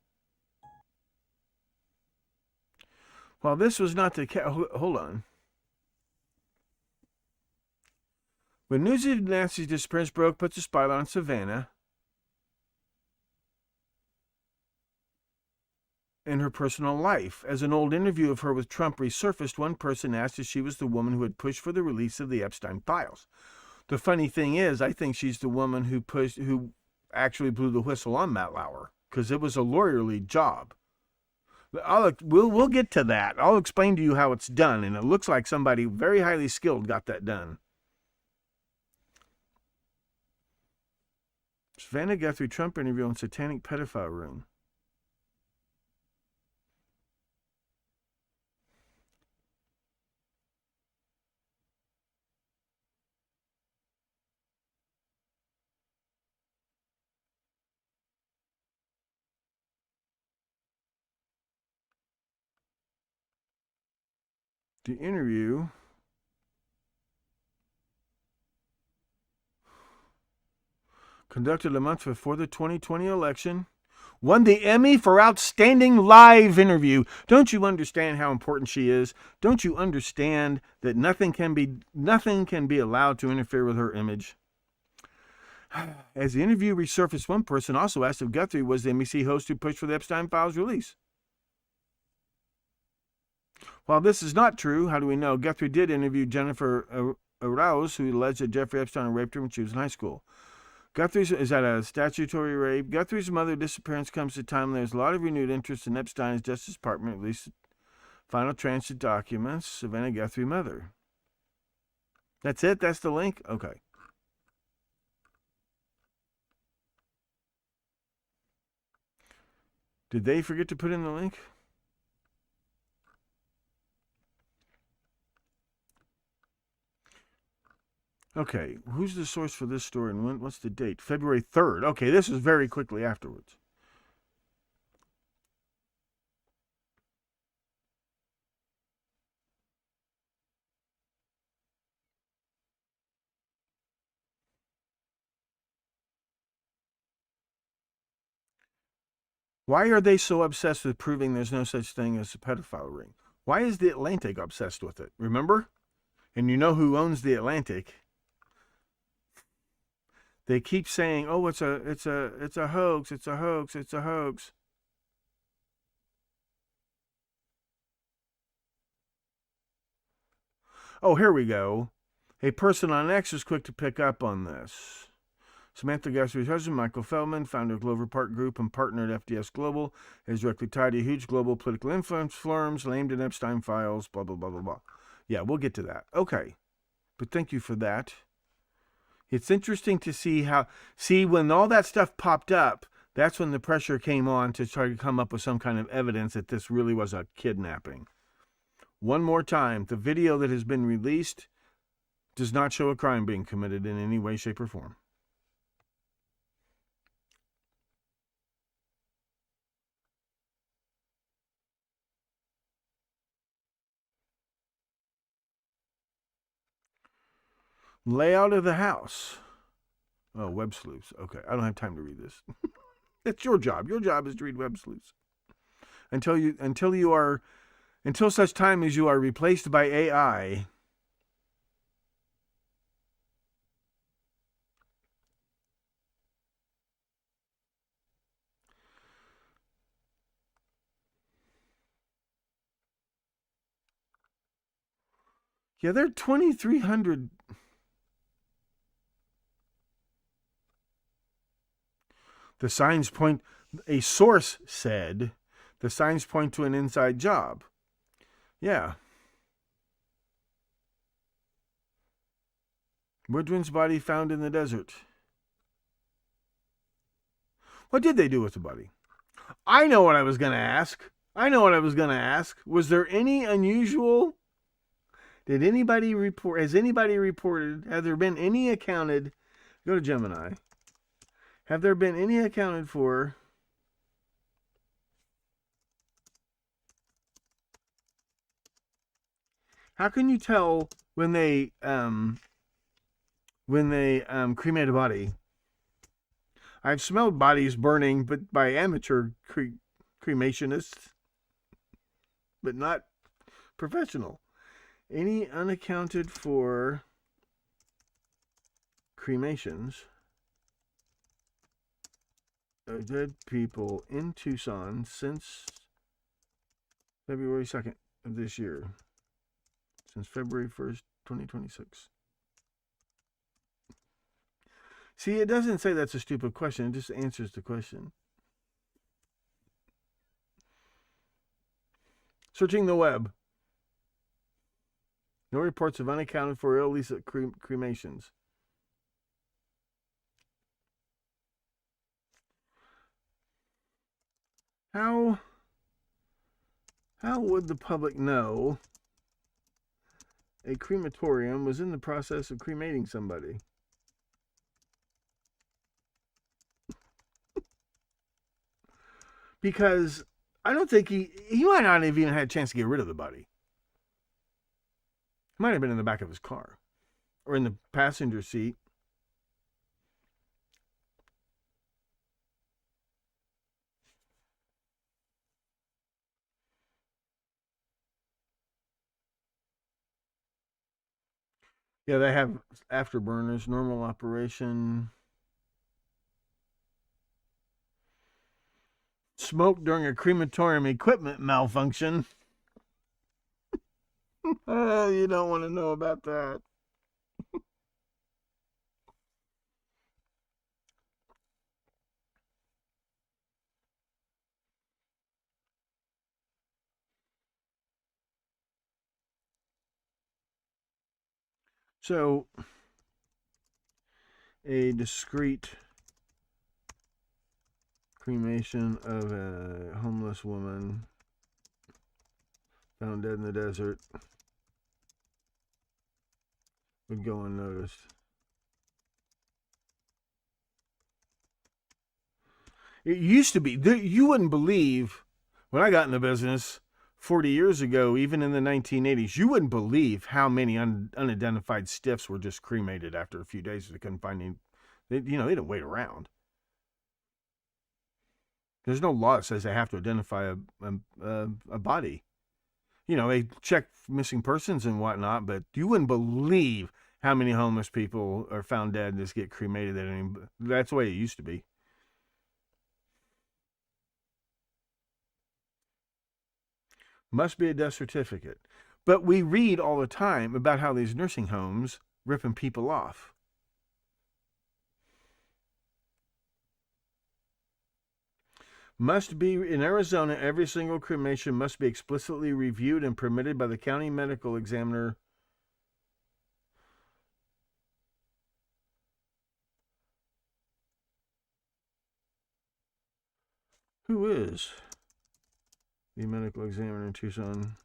Well, this was not the hold on. When news of Nancy's disappearance broke, puts a spotlight on Savannah in her personal life. As an old interview of her with Trump resurfaced, one person asked if she was the woman who had pushed for the release of the Epstein files. The funny thing is, I think she's the woman who actually blew the whistle on Matt Lauer, because it was a lawyerly job. We'll get to that. I'll explain to you how it's done, and it looks like somebody very highly skilled got that done. Savannah Guthrie Trump interview on satanic pedophile ring. The interview conducted a month before the 2020 election, won the Emmy for Outstanding Live Interview. Don't you understand how important she is? Don't you understand that nothing can be allowed to interfere with her image? As the interview resurfaced, one person also asked if Guthrie was the NBC host who pushed for the Epstein files release. While this is not true, how do we know? Guthrie did interview Jennifer Arauz, who alleged that Jeffrey Epstein raped her when she was in high school. Is that a statutory rape? Guthrie's mother's disappearance comes at a time when there's a lot of renewed interest in Epstein's Justice Department released final transit documents. Savannah Guthrie mother. That's it? That's the link? Okay. Did they forget to put in the link? Okay, who's the source for this story and when? What's the date? February 3rd. Okay, this is very quickly afterwards. Why are they so obsessed with proving there's no such thing as a pedophile ring? Why is the Atlantic obsessed with it? Remember? And you know who owns the Atlantic? They keep saying, "Oh, it's a hoax, it's a hoax, it's a hoax." Oh, here we go. A person on X is quick to pick up on this. Samantha Guthrie's husband, Michael Feldman, founder of Glover Park Group and partner at FDS Global, is directly tied to huge global political influence firms named in Epstein files, blah, blah, blah, blah, blah. Yeah, we'll get to that. Okay. But thank you for that. It's interesting to see when all that stuff popped up, that's when the pressure came on to try to come up with some kind of evidence that this really was a kidnapping. One more time, the video that has been released does not show a crime being committed in any way, shape, or form. Layout of the house. Oh, web sleuths. Okay, I don't have time to read this. It's your job. Your job is to read web sleuths. Until such time as you are replaced by AI. Yeah, they're 2,300. The signs point, a source said, the signs point to an inside job. Yeah. Woodwin's body found in the desert. What did they do with the body? I know what I was going to ask. Was there any unusual? Did anybody report? Has anybody reported? Have there been any accounted? Go to Gemini. Have there been any accounted for? How can you tell when they cremate a body? I've smelled bodies burning, but by amateur cremationists, but not professional. Any unaccounted for cremations of dead people in Tucson since February 2nd of this year. Since February 1st, 2026. See, it doesn't say that's a stupid question. It just answers the question. Searching the web. No reports of unaccounted for illicit cremations. How would the public know a crematorium was in the process of cremating somebody? Because I don't think he might not have even had a chance to get rid of the body. He might have been in the back of his car or in the passenger seat. Yeah, they have afterburners, normal operation. Smoke during a crematorium equipment malfunction. You don't want to know about that. So, a discreet cremation of a homeless woman found dead in the desert would go unnoticed. It used to be, you wouldn't believe, when I got in the business 40 years ago, even in the 1980s, you wouldn't believe how many unidentified stiffs were just cremated after a few days. They couldn't find any, they didn't wait around. There's no law that says they have to identify a body. They check missing persons and whatnot, but you wouldn't believe how many homeless people are found dead and just get cremated. That's the way it used to be. Must be a death certificate. But we read all the time about how these nursing homes ripping people off. Must be, in Arizona, every single cremation must be explicitly reviewed and permitted by the county medical examiner. Who is the medical examiner in Tucson?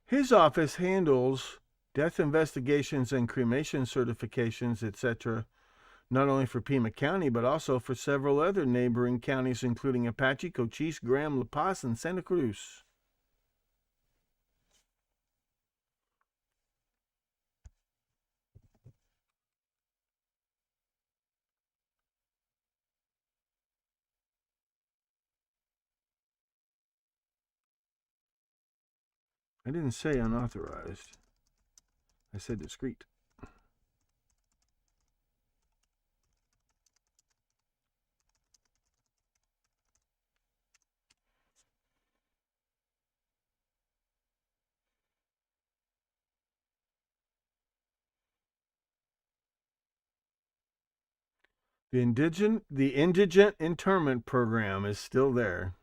His office handles death investigations and cremation certifications, etc., not only for Pima County, but also for several other neighboring counties, including Apache, Cochise, Graham, La Paz, and Santa Cruz. I didn't say unauthorized. I said discreet. The indigent internment program is still there.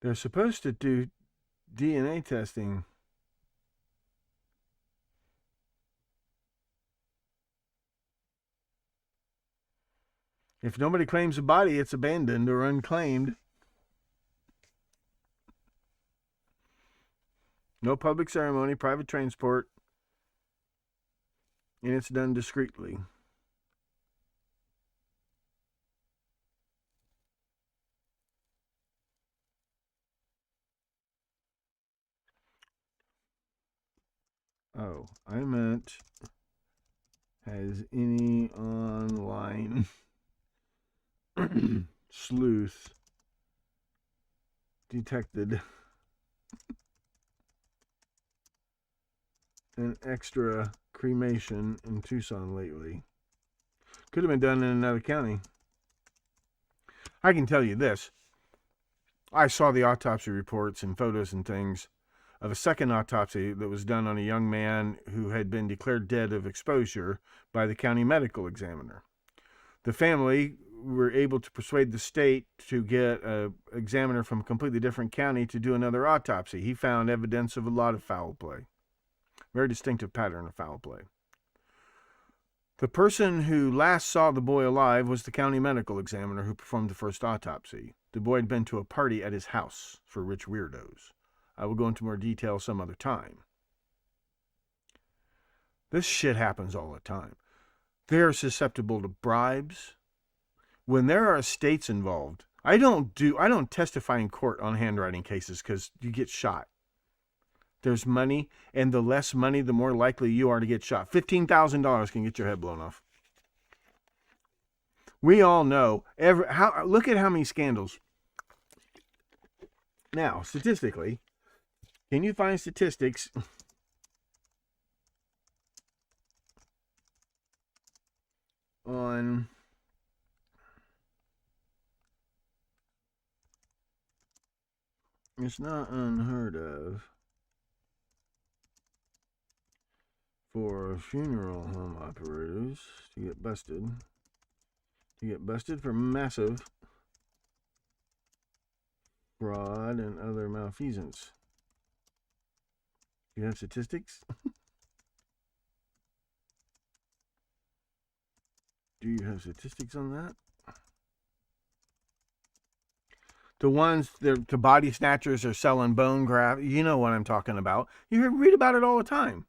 They're supposed to do DNA testing. If nobody claims a body, it's abandoned or unclaimed. No public ceremony, private transport. And it's done discreetly. Oh, I meant, has any online sleuth detected an extra cremation in Tucson lately? Could have been done in another county. I can tell you this. I saw the autopsy reports and photos and things of a second autopsy that was done on a young man who had been declared dead of exposure by the county medical examiner. The family were able to persuade the state to get an examiner from a completely different county to do another autopsy. He found evidence of a lot of foul play. Very distinctive pattern of foul play. The person who last saw the boy alive was the county medical examiner who performed the first autopsy. The boy had been to a party at his house for rich weirdos. I will go into more detail some other time. This shit happens all the time. They're susceptible to bribes. When there are estates involved, I don't testify in court on handwriting cases because you get shot. There's money, and the less money, the more likely you are to get shot. $15,000 can get your head blown off. We all know. Look at how many scandals. Now, statistically, can you find statistics on it's not unheard of for funeral home operators to get busted for massive fraud and other malfeasance. You have statistics? Do you have statistics on that? The ones, the body snatchers are selling bone graft. You know what I'm talking about. You read about it all the time.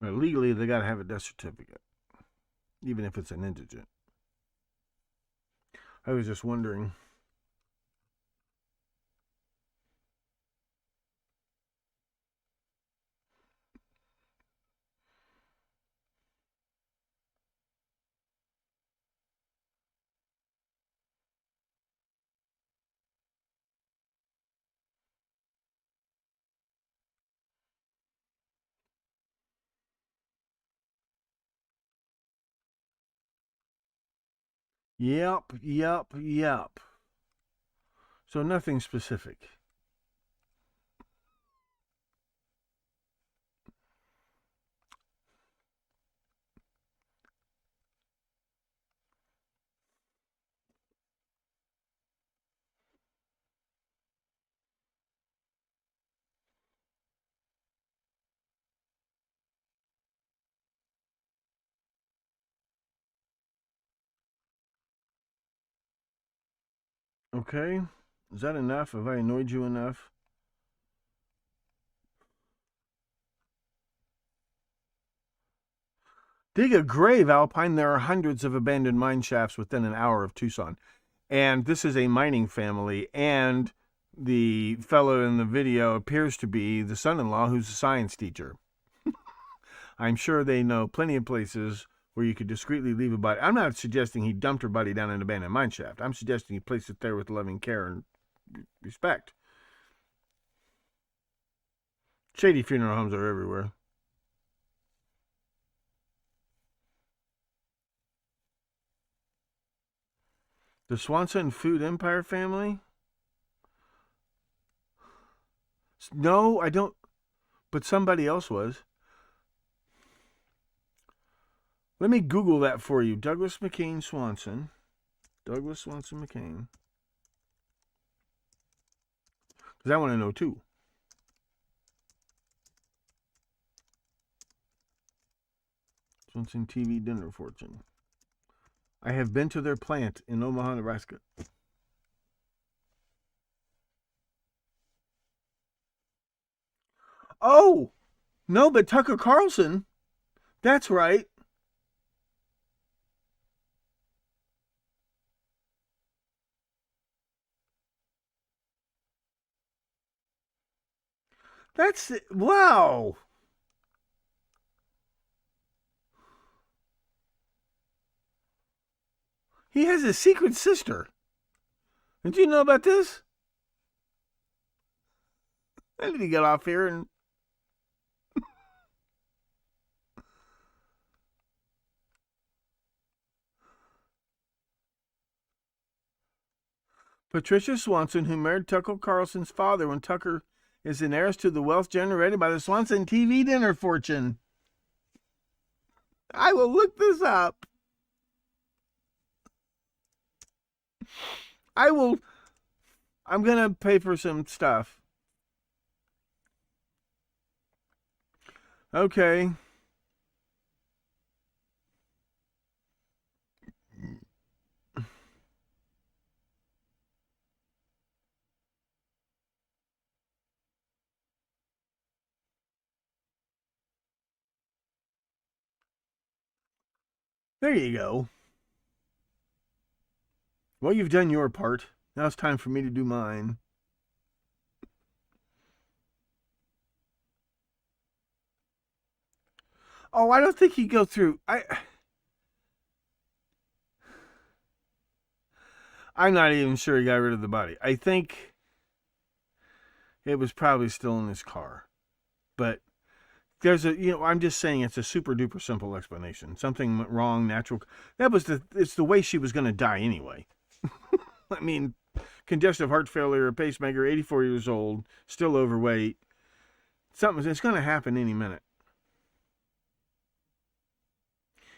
Well, legally, they got to have a death certificate, even if it's an indigent. I was just wondering. Yep. So nothing specific. Okay. Is that enough? Have I annoyed you enough? Dig a grave, Alpine. There are hundreds of abandoned mine shafts within an hour of Tucson. And this is a mining family. And the fellow in the video appears to be the son-in-law who's a science teacher. I'm sure they know plenty of places where you could discreetly leave a body. I'm not suggesting he dumped her body down an abandoned mine shaft. I'm suggesting he placed it there with loving care and respect. Shady funeral homes are everywhere. The Swanson Food Empire family? No, I don't. But somebody else was. Let me Google that for you. Douglas McCain Swanson. Douglas Swanson McCain. Because I want to know too. Swanson TV dinner fortune. I have been to their plant in Omaha, Nebraska. Oh! No, but Tucker Carlson. That's right. That's it. Wow. He has a secret sister. Did you know about this? I need to get off here and... Patricia Swanson, who married Tucker Carlson's father when Tucker is an heiress to the wealth generated by the Swanson TV dinner fortune. I will look this up. I'm going to pay for some stuff. Okay. There you go. Well, you've done your part. Now it's time for me to do mine. Oh, I don't think he'd go through. I'm not even sure he got rid of the body. I think it was probably still in his car. But there's I'm just saying it's a super duper simple explanation. Something went wrong, natural. It's the way she was going to die anyway. I mean, congestive heart failure, a pacemaker, 84 years old, still overweight. It's going to happen any minute.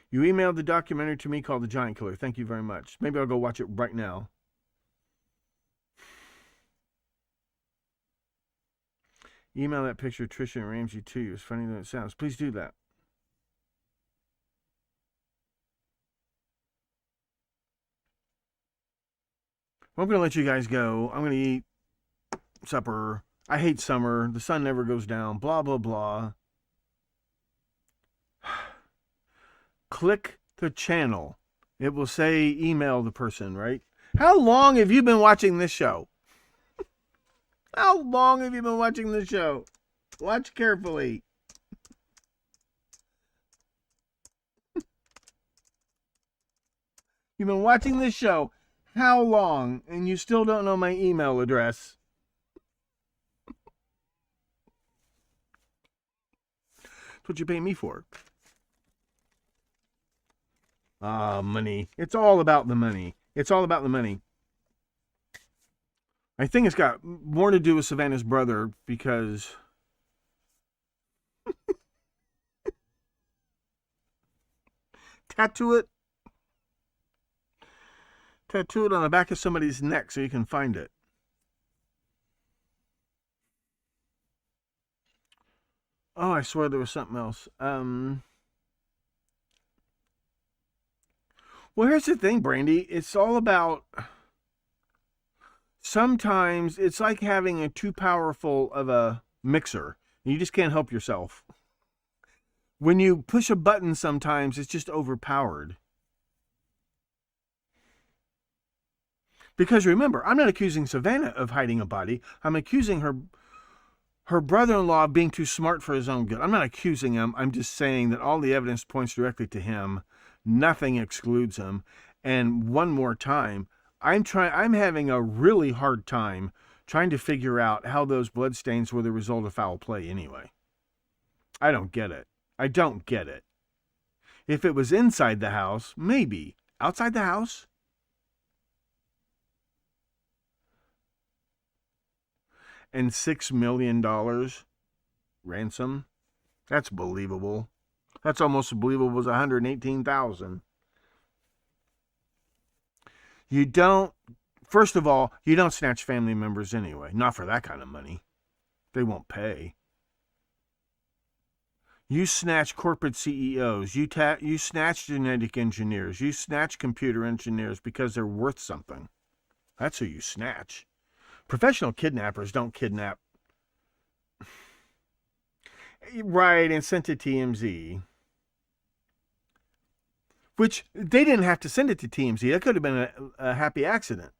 You emailed the documentary to me called The Giant Killer. Thank you very much. Maybe I'll go watch it right now. Email that picture of Tricia and Ramsey to you. It's funny than it sounds. Please do that. Well, I'm going to let you guys go. I'm going to eat supper. I hate summer. The sun never goes down. Blah, blah, blah. Click the channel. It will say email the person, right? How long have you been watching this show? How long have you been watching this show? Watch carefully. You've been watching this show how long, and you still don't know my email address? That's what you pay me for. Money. It's all about the money. It's all about the money. I think it's got more to do with Savannah's brother because tattoo it on the back of somebody's neck so you can find it. Oh, I swear there was something else. Well, here's the thing, Brandy. It's all about... Sometimes it's like having a too powerful of a mixer. You just can't help yourself. When you push a button sometimes, it's just overpowered. Because remember, I'm not accusing Savannah of hiding a body. I'm accusing her brother-in-law of being too smart for his own good. I'm not accusing him. I'm just saying that all the evidence points directly to him. Nothing excludes him. And one more time, I'm having a really hard time trying to figure out how those bloodstains were the result of foul play anyway. I don't get it. I don't get it. If it was inside the house, maybe. Outside the house? And $6 million ransom? That's believable. That's almost as believable as 118,000. You don't, first of all, you don't snatch family members anyway. Not for that kind of money. They won't pay. You snatch corporate CEOs. You snatch genetic engineers. You snatch computer engineers because they're worth something. That's who you snatch. Professional kidnappers don't kidnap. Right, and sent to TMZ. Which, they didn't have to send it to TMZ. That could have been a happy accident.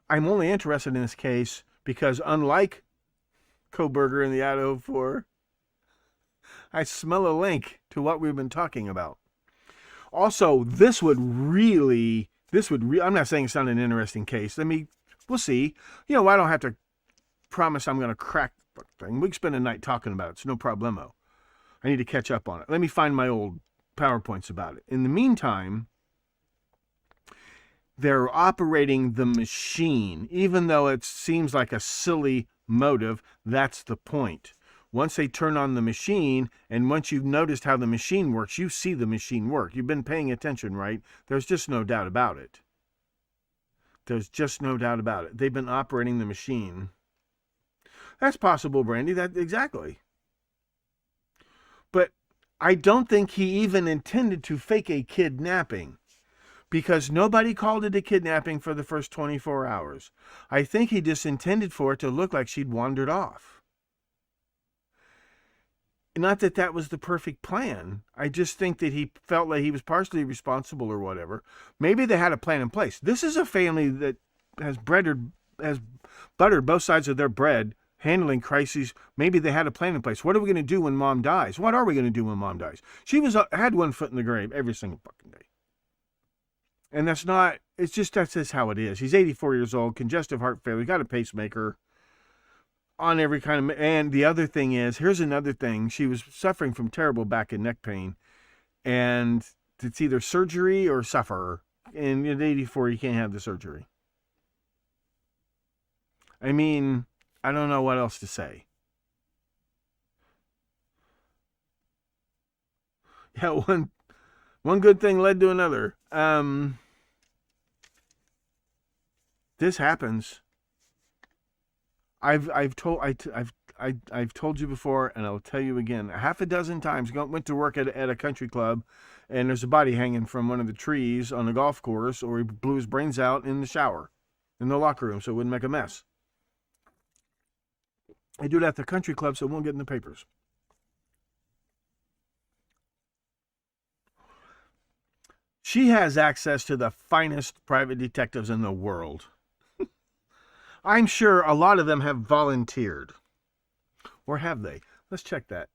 I'm only interested in this case because, unlike Koberger in the Idaho 4, I smell a link to what we've been talking about. Also, this would I'm not saying it's not an interesting case. We'll see. I don't have to promise I'm going to crack the thing. We can spend a night talking about it. It's no problemo. I need to catch up on it. Let me find my old PowerPoints about it. In the meantime, they're operating the machine. Even though it seems like a silly motive, that's the point. Once they turn on the machine, and once you've noticed how the machine works, you see the machine work. You've been paying attention, right? There's just no doubt about it. There's just no doubt about it. They've been operating the machine. That's possible, Brandy. Exactly. But I don't think he even intended to fake a kidnapping, because nobody called it a kidnapping for the first 24 hours. I think he just intended for it to look like she'd wandered off. Not that that was the perfect plan. I just think that he felt like he was partially responsible or whatever. Maybe they had a plan in place. This is a family that has buttered both sides of their bread, handling crises. Maybe they had a plan in place. What are we going to do when Mom dies? What are we going to do when Mom dies? She had one foot in the grave every single fucking day. And that's just how it is. He's 84 years old, congestive heart failure, got a pacemaker. On every kind of, and the other thing is, here's another thing. She was suffering from terrible back and neck pain, and it's either surgery or suffer. And at 84, you can't have the surgery. I mean, I don't know what else to say. Yeah, one good thing led to another. This happens. I've told you before, and I'll tell you again. Half a dozen times, went to work at a country club, and there's a body hanging from one of the trees on the golf course, or he blew his brains out in the shower, in the locker room, so it wouldn't make a mess. I do it at the country club, so it won't get in the papers. She has access to the finest private detectives in the world. I'm sure a lot of them have volunteered. Or have they? Let's check that.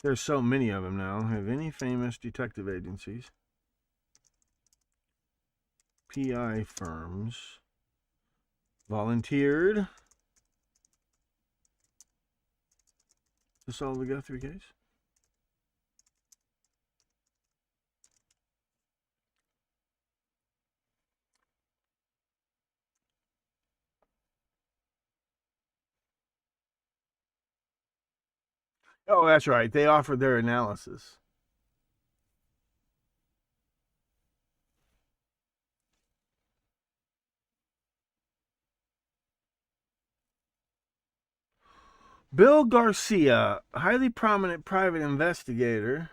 There's so many of them now. Have any famous detective agencies, PI firms, volunteered to solve the Guthrie case? Oh, that's right. They offered their analysis. Bill Garcia, highly prominent private investigator,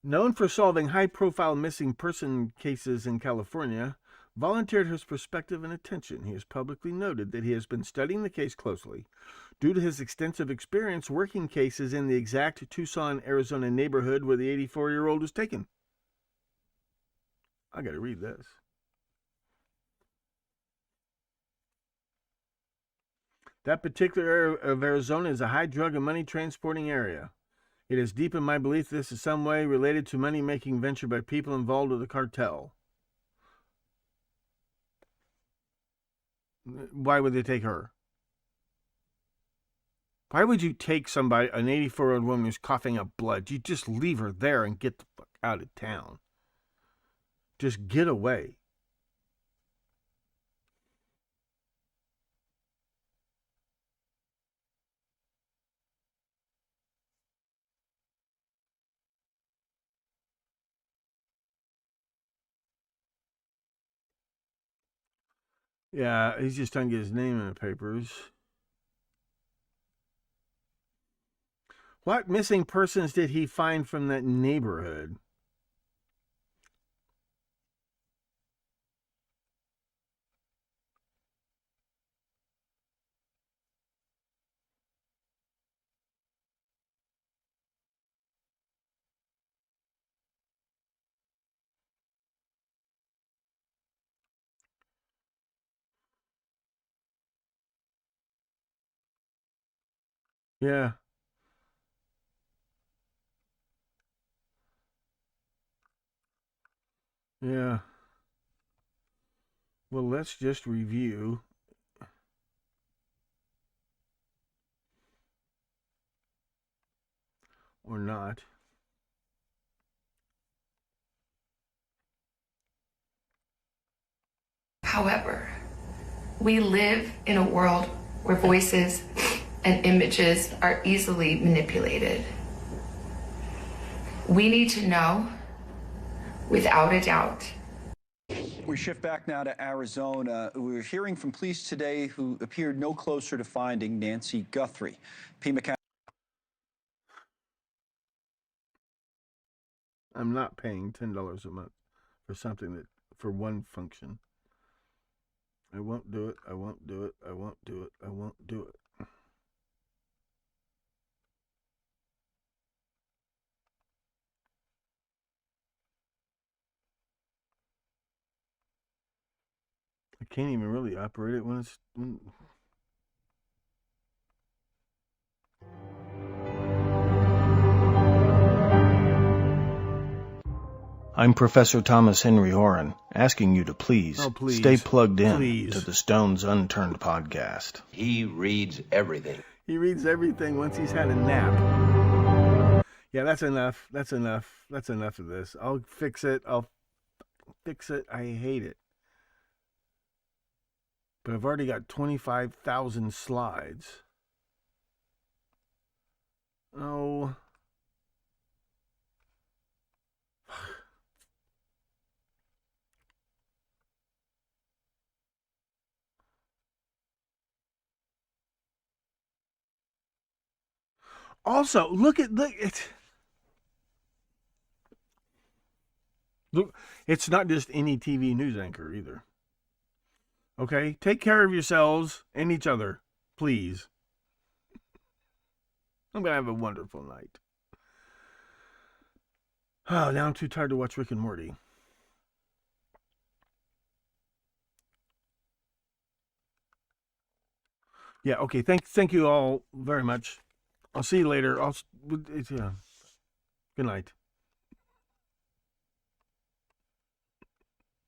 known for solving high-profile missing person cases in California, volunteered his perspective and attention. He has publicly noted that he has been studying the case closely due to his extensive experience working cases in the exact Tucson, Arizona neighborhood where the 84-year-old was taken. I got to read this. That particular area of Arizona is a high drug and money transporting area. It is deep in my belief this is some way related to money-making venture by people involved with the cartel. Why would they take her? Why would you take somebody, an 84-year-old woman who's coughing up blood? You just leave her there and get the fuck out of town. Just get away. Yeah, he's just trying to get his name in the papers. What missing persons did he find from that neighborhood? Yeah. Yeah. Well, let's just review. Or not. However, we live in a world where voices and images are easily manipulated. We need to know, without a doubt. We shift back now to Arizona. We're hearing from police today who appeared no closer to finding Nancy Guthrie. Pima County. I'm not paying $10 a month for something that, for one function. I won't do it. I won't do it. I won't do it. I won't do it. I can't even really operate it when it's... I'm Professor Thomas Henry Horan, asking you to please stay plugged in to the Stones Unturned podcast. He reads everything. He reads everything once he's had a nap. Yeah, that's enough. That's enough. That's enough of this. I'll fix it. I'll fix it. I hate it. But I've already got 25,000 slides. Oh... Also, look, it's not just any TV news anchor either. Okay? Take care of yourselves and each other, please. I'm going to have a wonderful night. Oh, now I'm too tired to watch Rick and Morty. Yeah, okay. Thank you all very much. I'll see you later. Good night.